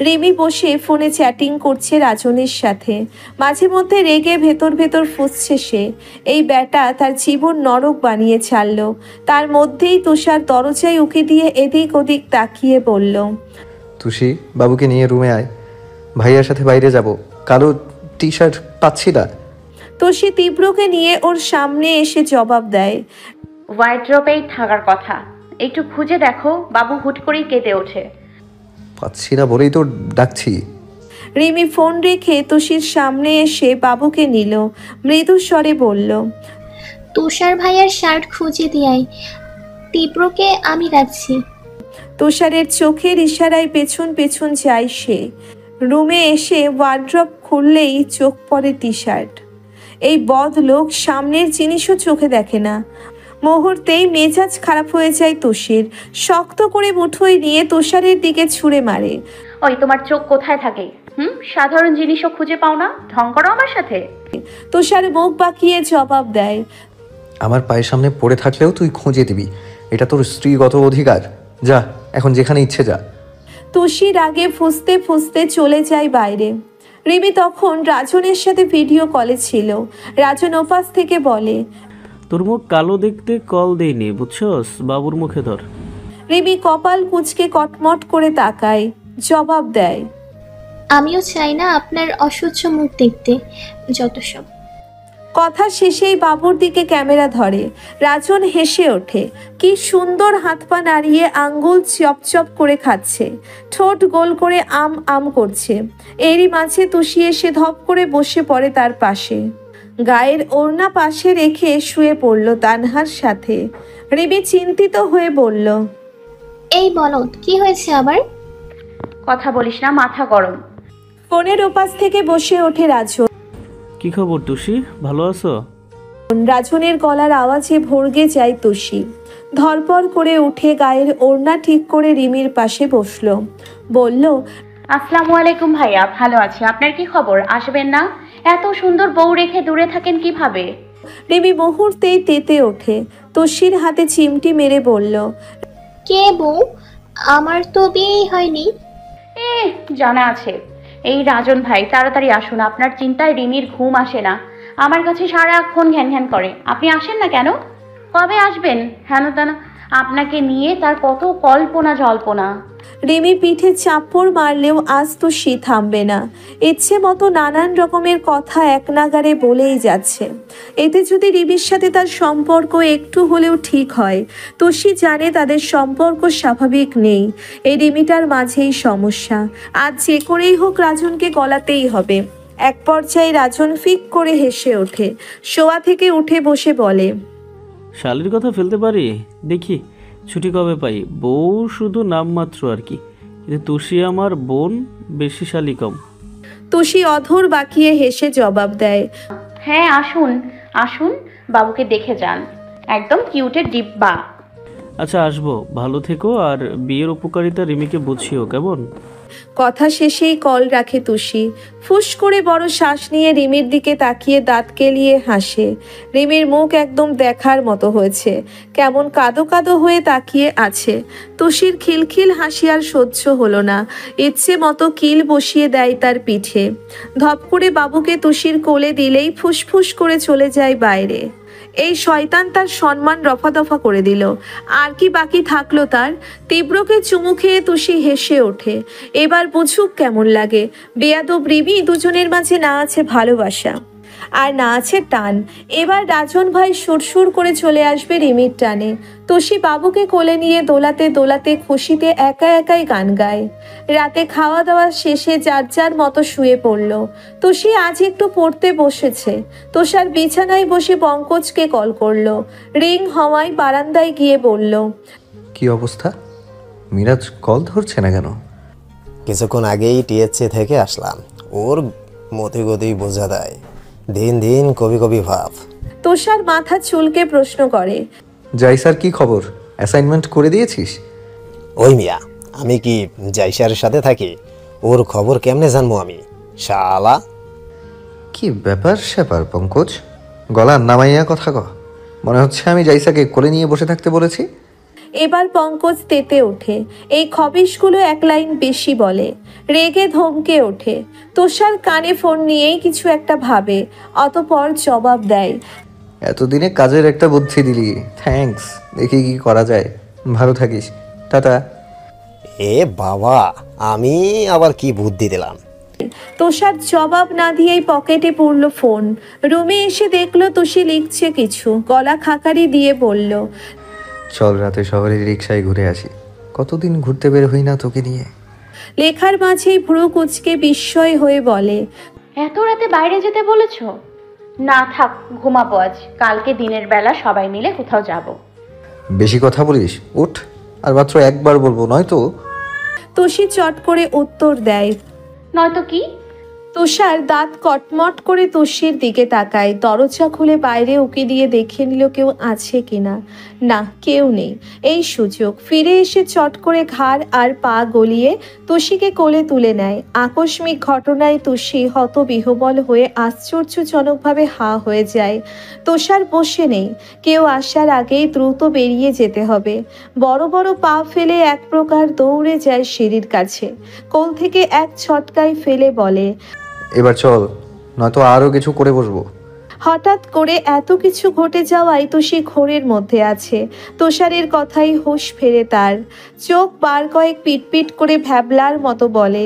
রিমি বসে ফোনে চ্যাটিং করছে রাজনের সাথে। মাঝে মধ্যে রেগে ভেতর ভেতর ফুঁসছে সে। এই ব্যাটা তার জীবন নরক বানিয়ে ছাড়লো। তার মধ্যেই তুষার দরজায় উকি দিয়ে এদিক ওদিক তাকিয়ে বলল, তুষি, বাবুকে নিয়ে রুমে আয়, ভাইয়ার সাথে বাইরে যাব। কালো টি শার্ট পাচ্ছি না। তুষি তীব্রকে নিয়ে ওর সামনে এসে জবাব দেয়, ওয়ার্ড্রোবেই থাকার কথা, একটু খুঁজে দেখো। বাবু হুট করেই কেঁদে ওঠে। পাচ্ছি না বলেই তো ডাকছি। রিমি ফোন রেখে তুষির সামনে এসে বাবুকে নিল। মৃদু স্বরে বলল, তুষার ভাইয়ার শার্ট খুঁজে দিয়াই, তীব্রকে আমি রাখছি। তুষারের চোখের ইশারায় পেছন পেছন যায় সে। রুমে এসে ওয়ার্ড্রপ খুললেই চোখ পড়ে টি শার্ট। এই বদ লোক সামনের জিনিসও চোখে দেখে না। মুহূর্তেই মেজাজ খারাপ হয়ে যায় তুষির। শক্ত করে মুঠোয় নিয়ে তুষারের দিকে ছুঁড়ে মারে, ওই তোমার চোখ কোথায় থাকে? সাধারণ জিনিসও খুঁজে পাও না, ঢং করো আমার সাথে। তুষার মুখ বাঁকিয়ে জবাব দেয়, আমার পায়ের সামনে পড়ে থাকলেও তুই খুঁজে দিবি, এটা তোর স্ত্রীগত অধিকার। যা, এখন যেখানে ইচ্ছে যা। তুষি রাগে ফুঁসতে ফুঁসতে চলে যায় বাইরে। রিমি তখন রাজনের সাথে ভিডিও কলে ছিল। রাজন ওপাশ থেকে বলে, তোর মুখ কালো দেখতে কল দেইনি বুঝছস, বাবুর মুখে ধর। রিমি কপাল কুঁচকে কটমট করে তাকায়, জবাব দেয়, আমিও চাই না আপনার অসহ্য মুখ দেখতে, যত সব। কথা শেষেই বাবুর দিকে ক্যামেরা ধরে। রাজন হেসে ওঠে। কি সুন্দর হাত পা নাড়িয়ে আঙ্গুল চপচপ করে খাচ্ছে, ঠোঁট গোল করে আম আম করছে। এরই মাঝে তুষি এসে ধপ করে বসে পড়ে তার পাশে। গায়ের ওড়না পাশে রেখে শুয়ে পড়ল তানহার সাথে। রিমি চিন্তিত হয়ে বলল, এই বলদ, কি হয়েছে আবার? কথা বলিস না, মাথা গরম। ফোনের ওপাশ থেকে বসে ওঠে রাজন। কি খবর টুসি, ভালো আছো? রাজনের গলার আওয়াজে ভরগে যায় তুষি। ধরপড় করে উঠে গায়ের ওড়না ঠিক করে রিমির পাশে বসলো। বলল, আসসালামু আলাইকুম ভাইয়া, ভালো আছি। আপনার কি খবর? আসবেন না? এত সুন্দর বউ রেখে দূরে থাকেন কিভাবে? রিমি মুহূর্তেই তেতে ওঠে। তুষির হাতে চিমটি মেরে বলল, কে বউ? আমার তো বিয়েই হয়নি। জানা আছে। এই রাজন ভাই, তাড়াতাড়ি আসুন, আপনার চিন্তায় রিমির ঘুম আসে না। আমার কাছে সারাক্ষণ ঘ্যান ঘ্যান করে। আপনি আসেন না কেন? কবে আসবেন? হেন তেন আপনাকে নিয়ে তার কত কল্পনা জল্পনা। রিমি পিঠে চাপড় মারলেও আজ তুষি থামবে না। ইচ্ছে মতো নানান রকমের কথা এক নাগারে বলেই যাচ্ছে। এতে যদি রিমির সাথে তার সম্পর্ক একটু হলেও ঠিক হয়, তুষি জানে তাদের সম্পর্ক স্বাভাবিক নেই। এই রিমিটার মাঝেই সমস্যা। আজ যে করেই হোক রাজনকে গলাতেই হবে। এক পর্যায়ে রাজন ফিক করে হেসে ওঠে। শোয়া থেকে উঠে বসে বলে, শালির কথা ফেলতে পারি? দেখি ছুটি কবে পাই। বউ শুধু নামমাত্র আর কি, কিন্তু তুষি আমার বোন, বেশি শালি কম। তুষি অধর বাঁকিয়ে হেসে জবাব দেয়, হ্যাঁ আসুন আসুন, বাবুকে দেখে যান, একদম কিউটের ডিব্বা। আচ্ছা আসবো, ভালো থেকো, আর বিয়ের উপকারিতা রিমিকে বুঝিও কেমন। কথা শেষেই কল রাখে তুষি। ফুস করে বড় শ্বাস নিয়ে রিমির দিকে তাকিয়ে দাঁত কেলিয়ে হাসে। রিমির মুখ একদম দেখার মতো হয়েছে, কেমন কাদো কাদো হয়ে তাকিয়ে আছে। তুষির খিলখিল হাসি আর সহ্য হলো না। ইচ্ছে মতো কিল বসিয়ে দেয় তার পিঠে। ধপ করে বাবুকে তুষির কোলে দিলেই ফুসফুস করে চলে যায় বাইরে। এই শয়তান তার সম্মান রফাদফা করে দিল। আর কি বাকি থাকলো তার? তীব্রকে চুমু খেয়ে তুষি হেসে ওঠে। এবার বুঝুক কেমন লাগে। বেয়াদব রিমি, দুজনের মাঝে না আছে ভালোবাসা আর না আছে টান। এবার রাজন ভাই সুরসুর করে চলে আসবে রিমির টানে। তুষি বাবুকে কোলে নিয়ে দোলাতে দোলাতে খুশিতে একা একাই গান গায়। রাতে খাওয়া দাওয়া শেষে যার যার মতো শুয়ে পড়ল। তুষি আজ একটু পড়তে বসেছে। তুষার বিছানায় বসে পঙ্কজকে কল করলো। রিং হওয়ায় বারান্দায় গিয়ে বলল, কি অবস্থা? মিরাজ কল ধরছে না কেন? কিছুক্ষণ আগেই টিএসসি থেকে আসলাম। ওর মতিগতি বোঝা দেয়, দিন দিন কবি কবি ভাব। তুষার মাথা চুলকে প্রশ্ন করে, জাইসার কি খবর? অ্যাসাইনমেন্ট করে দিয়েছিস? ওই মিয়া, আমি কি জাইসার সাথে থাকি? ওর খবর কেমনে জানবো আমি? শালা কি ব্যাপার স্যাপার পঙ্কজ, গলা নামাইয়া কথা ক। মনে হচ্ছে আমি জাইসাকে কোলে নিয়ে বসে থাকতে বলেছি। এবার পঙ্কজ তেতে ওঠে। এই খবিশগুলো এক লাইন বেশি বলে। রেগে ধমকে ওঠে। তুষার কানে ফোন নিয়েই কিছু একটা ভাবে, অতপর জবাব দেয়, এতদিনে কাজের একটা বুদ্ধি দিলি, থ্যাঙ্কস। দেখি কি করা যায়। ভালো থাকিস, টাটা। এ বাবা, আমি আবার কি বুদ্ধি দিলাম? তুষার জবাব না দিয়েই পকেটে পড়ল ফোন। রুমে এসে দেখলো তুষি লিখছে কিছু। গলা খাকারি দিয়ে বলল, চল রাতে শহরের রিক্সায় ঘুরে আসি। কতদিন ঘুরতে বের হই না তোকে নিয়ে। লেখার মাঝেই ভ্রু কুচকে বিস্ময় হয়ে বলে, এত রাতে বাইরে যেতে বলেছ? না থাক, ঘুমাবো আজ। কালকে দিনের বেলা সবাই মিলে কোথাও যাব। বেশি কথা বলিস, উঠ। আর মাত্র একবার বলবো, নয়তো। তুষি চট করে উত্তর দেয়, নয়তো কি? তুষার দাঁত কটমট করে তুষির দিকে তাকায়। দরজা খুলে বাইরে উকি দিয়ে দেখে নিল কেউ আছে কিনা। না, কেউ নেই। এই সুযোগ ফিরে এসে চট করে ঘাড় আর পা গলিয়ে তুষিকে কোলে তুলে নেয়। আকস্মিক ঘটনায় তুষি হতবিহ্বল হয়ে আশ্চর্যজনকভাবে হা হয়ে যায়। তুষার বসে নেই। কেউ আসার আগেই দ্রুত বেরিয়ে যেতে হবে। বড় বড় পা ফেলে এক প্রকার দৌড়ে যায় সিঁড়ির কাছে। কোল থেকে এক ছটকায় ফেলে বলে, এবার চল, নয়তো আরও কিছু করে বসবো। হঠাৎ করে এত কিছু ঘটে যাওয়ায় তুষি ঘোরের মধ্যে আছে। তুষারের কথাই হুঁশ ফেরে তার। চোখ বার কয়েক পিটপিট করে ভ্যাবলার মতো বলে,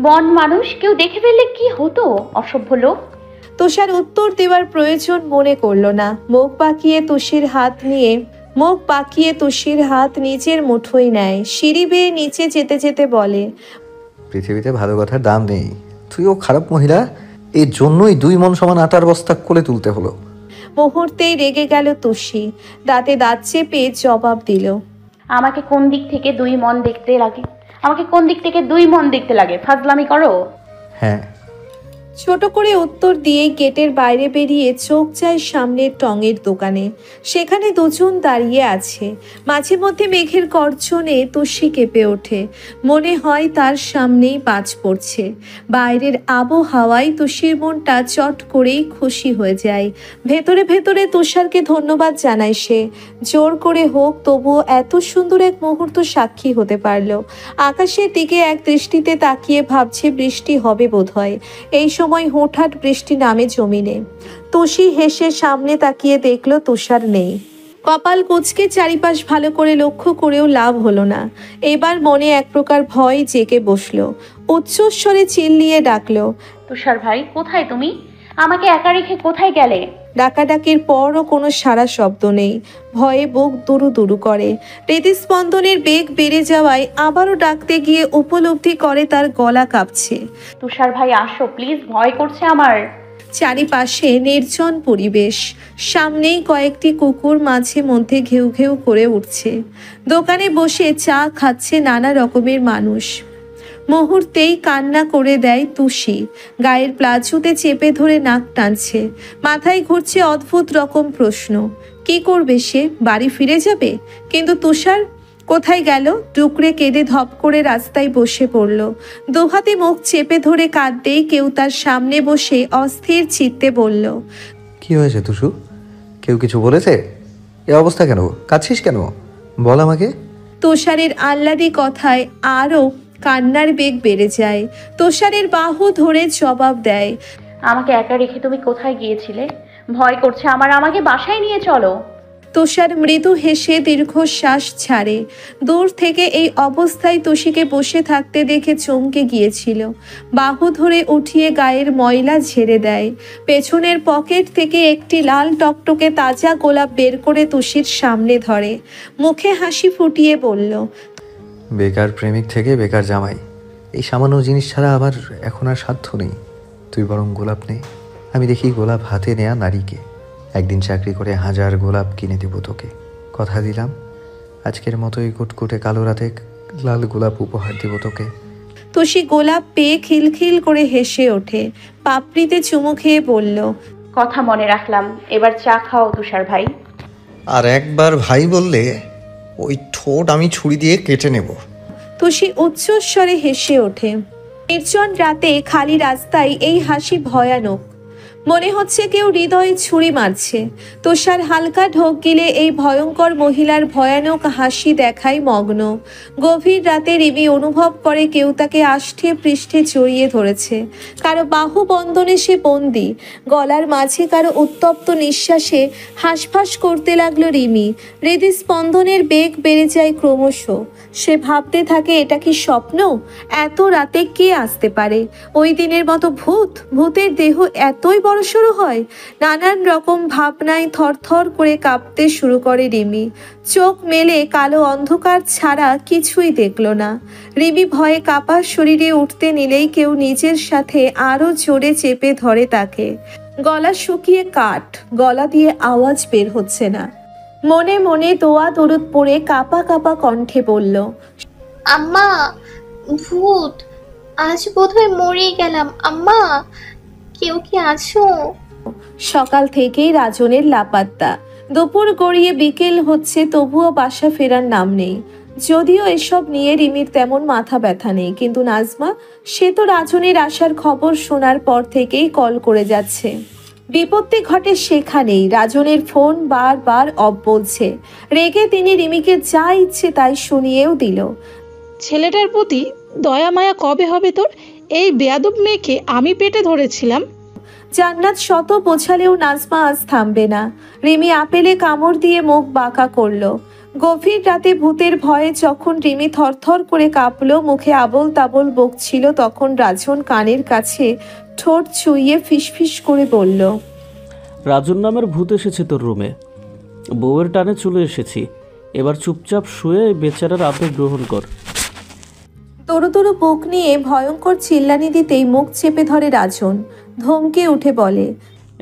বন মানুষ, কেউ দেখে ফেললে কি হতো? অসভ্য লোক। তুষার উত্তর দেওয়ার প্রয়োজন মনে করল না। মুখ বাঁকিয়ে তুষির হাত নিজের মুঠোয় নেয়। সিঁড়ি বেয়ে নিচে যেতে যেতে বলে, পৃথিবীতে ভালো কথার দাম নেই। তুইও খারাপ মহিলা, এর জন্যই 2 মণ সমান আটার বস্তা কোলে তুলতে হলো। মুহূর্তেই রেগে গেল তুষি। দাঁতে দাঁত চেপে জবাব দিল, আমাকে কোন দিক থেকে 2 মণ দেখতে লাগে? আমাকে কোন দিক থেকে 2 মণ দেখতে লাগে? ফাজলামি করো? হ্যাঁ। ছোট করে উত্তর দিয়ে গেটের বাইরে বেরিয়ে চোখ যায় সামনের টঙের দোকানে। সেখানে দুজন দাঁড়িয়ে আছে। মাঝে মধ্যে মেঘের গর্জনে তুষি কেঁপে ওঠে। মনে হয় তার সামনেই বাজ পড়ছে। বাইরের আবহাওয়ায় তুষির মনটা চট করেই খুশি হয়ে যায়। ভেতরে ভেতরে তুষারকে ধন্যবাদ জানায় সে। জোর করে হোক তবুও এত সুন্দর এক মুহূর্ত সাক্ষী হতে পারল। আকাশের দিকে এক দৃষ্টিতে তাকিয়ে ভাবছে বৃষ্টি হবে বোধহয়। এই সময় হঠাৎ বৃষ্টি নামে জমিনে। তুষি হেসে সামনে তাকিয়ে দেখল তুষার নেই। কপাল কুঁচকে চারিপাশ ভালো করে লক্ষ্য করেও লাভ হলো না। এবার মনে এক প্রকার ভয় জেগে বসলো। উচ্চস্বরে চিল্লিয়ে ডাকলো, তুষার ভাই, কোথায় তুমি? আমাকে একা রেখে কোথায় গেলে? ডাকাডাকির পরও কোনো সাড়া শব্দ নেই। ভয়ে বুক দুরু দুরু করে। হৃদস্পন্দনের বেগ বেড়ে যাওয়ায় আবারও ডাকতে গিয়ে উপলব্ধি করে তার গলা কাঁপছে। তুষার ভাই আসো প্লিজ, ভয় করছে আমার। চারিপাশে নির্জন পরিবেশ। সামনেই কয়েকটি কুকুর মাঝে মধ্যে ঘেউ ঘেউ করে উঠছে। দোকানে বসে চা খাচ্ছে নানা রকমের মানুষ। মুহূর্তেই কান্না করে দেয় তুষি। গায়ের প্লাজোতে চেপে ধরে নাক টানছে। মাথায় ঘুরছে অদ্ভুত রকম প্রশ্ন। কি করবে সে? বাড়ি ফিরে যাবে? কিন্তু তুষার কোথায় গেল? টুকরে কেঁদে ধপ করে রাস্তায় বসে পড়ল। দুহাতে মুখ চেপে ধরে কাঁদতেই কেউ তার সামনে বসে অস্থির চিত্তে বলল, কি হয়েছে তুষু? কেউ কিছু বলেছে? এ অবস্থা কেন? কাঁদছিস কেন? বল আমাকে। তুষারের আহ্লাদি কথায় আরও কান্নার বেগ বেড়ে যায়। তুষারের বাহু ধরে জবাব দেয়, আমাকে একা রেখে তুমি কোথায় গিয়েছিলে? ভয় করছে আমার, আমাকে বাসায় নিয়ে চলো। তুষার মৃদু হেসে দীর্ঘশ্বাস ছাড়ে। দূর থেকে এই অবস্থায় তুষিকে বসে থাকতে দেখে চমকে গিয়েছিল। বাহু ধরে উঠিয়ে গায়ের ময়লা ঝেড়ে দেয়। পেছনের পকেট থেকে একটি লাল টকটকে তাজা গোলাপ বের করে তুষির সামনে ধরে। মুখে হাসি ফুটিয়ে বলল, বেকার প্রেমিক থেকে বেকার জামাই, এই সামান্য জিনিস ছাড়া আমার এখন আর সাধ্য নেই। তুই বরং গোলাপ নে। আমি দেখি গোলাপ হাতে নেয়া নারীকে। একদিন চাকরি করে 1000 গোলাপ কিনে দেব তোকে। কথা দিলাম, আজকের মতোই কুটকুটে কালো রাতে লাল গোলাপ উপহার দেব তোকে। তুষি গোলাপ পেয়ে খিলখিল করে হেসে ওঠে। পাপড়িতে চুমু খেয়ে বলল, কথা মনে রাখলাম। এবার চা খাও তুষার ভাই। আর একবার ভাই বললে ওই ঠোঁট আমি ছুরি দিয়ে কেটে নেব। তুষি উচ্চস্বরে হেসে ওঠে। নির্জন রাতে খালি রাস্তায় এই হাসি ভয়ানক। মনে হচ্ছে কেউ হৃদয়ে ছুরি মারছে। তুষার হালকা ঢোক গিলে এই ভয়ঙ্কর মহিলার ভয়ানক হাসি দেখায় মগ্ন। গভীর রাতে রিমি অনুভব করে কেউ তাকে আষ্ঠে পৃষ্ঠে জড়িয়ে ধরেছে। কারো বাহু বন্ধনে সে বন্দি। গলার মাঝে কারো উত্তপ্ত নিঃশ্বাসে হাঁসফাঁস করতে লাগলো রিমি। হৃদস্পন্দনের বেগ বেড়ে যায় ক্রমশ। সে ভাবতে থাকে, এটা কি স্বপ্ন? এত রাতে কে আসতে পারে? ওই দিনের মতো ভূতের দেহ এতই বড়সড় হয়? নানান রকম ভাবনায় থরথর করে কাঁপতে শুরু করে রিমি। চোখ মেলে কালো অন্ধকার ছাড়া কিছুই দেখল না। রিমি ভয়ে কাঁপা শরীরে উঠতে নিলেই কেউ নিজের সাথে আরও জোরে চেপে ধরে তাকে। গলা শুকিয়ে কাঠ, গলা দিয়ে আওয়াজ বের হচ্ছে না। মনে মনে দোয়া দরুদ পড়ে কাঁপা কাঁপা কণ্ঠে বলল, আম্মা, ভূত, আজ বোধহয় মরেই গেলাম। আম্মা, কেউ কি আছো? সকাল থেকেই রাজনের লাপাত্তা। দুপুর গড়িয়ে বিকেল হচ্ছে, তবুও বাসা ফেরার নাম নেই। যদিও এসব নিয়ে রিমির তেমন মাথা ব্যথা নেই, কিন্তু নাজমা, সে তো রাজনের আসার খবর শোনার পর থেকেই কল করে যাচ্ছে। বিপত্তি ঘটে সেখানেই। রাজনের ফোন বারবার অফ বলছে। রেগে তিনি রিমিকে যা ইচ্ছে তাই শুনিয়েও দিল। ছেলেটার প্রতি দয়া মায়া কবে হবে তোর? এই বেয়াদব মেয়েকে আমি পেটে ধরেছিলাম। জান্নাত শত বোঝালেও নাজমা আজ থামবে না। রিমি আপেলে কামড় দিয়ে মুখ বাঁকা করলো। গভীর রাতে ভূতের ভয়ে যখন রিমি থরথর করে কাঁপলো, মুখে আবল তাবল বকছিল, তখন রাজন কানের কাছে ঠোঁট ছুঁয়ে ফিসফিস করে বলল, রাজন নামের ভূত এসেছে তোর রুমে। বউয়ের টানে চলে এসেছি। এবার চুপচাপ শুয়ে বেচারার আবেগ গ্রহণ কর। তরু তরু বুক নিয়ে ভয়ঙ্কর চিল্লানি দিতেই মুখ চেপে ধরে রাজন। ধমকে উঠে বলে,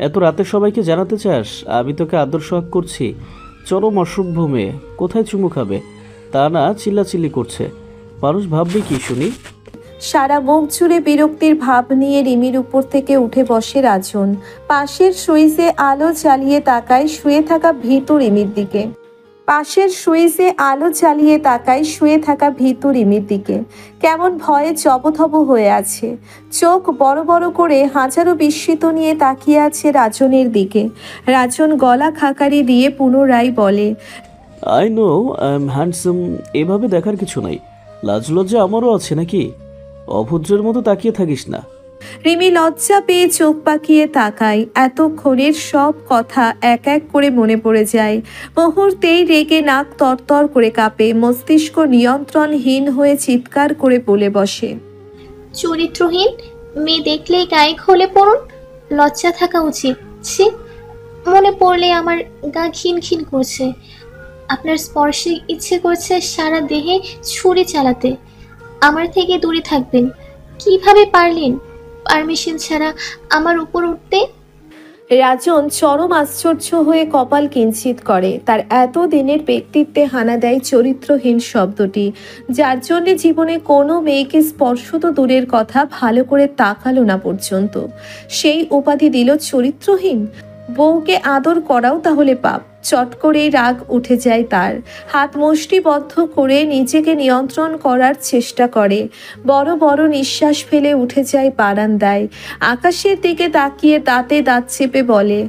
এত রাতে সবাইকে জানাতে চাস আমি তোকে আদর সোহাগ করছি? চরম অসভ্য মেয়ে, কোথায় চুমু খাবে? তা না চিল্লাচিল্লি করছে। মানুষ ভাববে কি শুনি? সারা মুখ জুড়ে বিরক্তির ভাব নিয়ে রিমির উপর থেকে উঠে বসে রাজন। পাশের সুইচে আলো জ্বালিয়ে তাকায় শুয়ে থাকা ভীতু রিমির দিকে। কেমন ভয়ে জবথব হয়ে আছে। চোখ বড় বড় করে হাজারো বিস্মিত নিয়ে তাকিয়ে আছে রাজনের দিকে। রাজন গলা খাকারি দিয়ে পুনরায় বলে, I know I am handsome. এভাবে দেখার কিছু নাই। লাজ লজ্জা আমারও আছে নাকি? অভদ্রের মতো তাকিয়ে থাকিস না। রিমি লজ্জা পেয়ে চোখ পাকিয়ে তাকায়। এতক্ষণের সব কথা এক এক করে মনে পড়ে যায়। মুহূর্তেই রেগে নাক তরতর করে কাঁপে। মস্তিষ্ক নিয়ন্ত্রণহীন হয়ে চিৎকার করে বলে বসে, চরিত্রহীন মেয়ে দেখলেই গায়ে খোলে পড়ুন। লজ্জা থাকা উচিত। ছি, মনে পড়লে আমার গা ঘিন ঘিন করছে। আপনার স্পর্শে ইচ্ছে করছে সারা দেহে ছুরি চালাতে। আমার থেকে দূরে থাকবেন। কিভাবে পারলেন পারমিশন ছাড়া আমার উপর উঠতে? রাজন চরম আশ্চর্য হয়ে কপাল কিঞ্চিত করে। তার এত দিনের ব্যক্তিত্বে হানা দেয় চরিত্রহীন শব্দটি, যার জন্য জীবনে কোনো মেয়েকে স্পর্শ তো দূরের কথা, ভালো করে তাকালো না পর্যন্ত। সেই উপাধি দিল চরিত্রহীন। বউকে আদর করাও তাহলে পাপ। চট করেই রাগ উঠে যায় তার। হাত মুষ্টিবদ্ধ করে নিজেকে নিয়ন্ত্রণ করার চেষ্টা করে। বড় বড় নিঃশ্বাস ফেলে উঠে যায় বারান্দায়। আকাশের দিকে তাকিয়ে দাঁতে দাঁত চেপে বলে,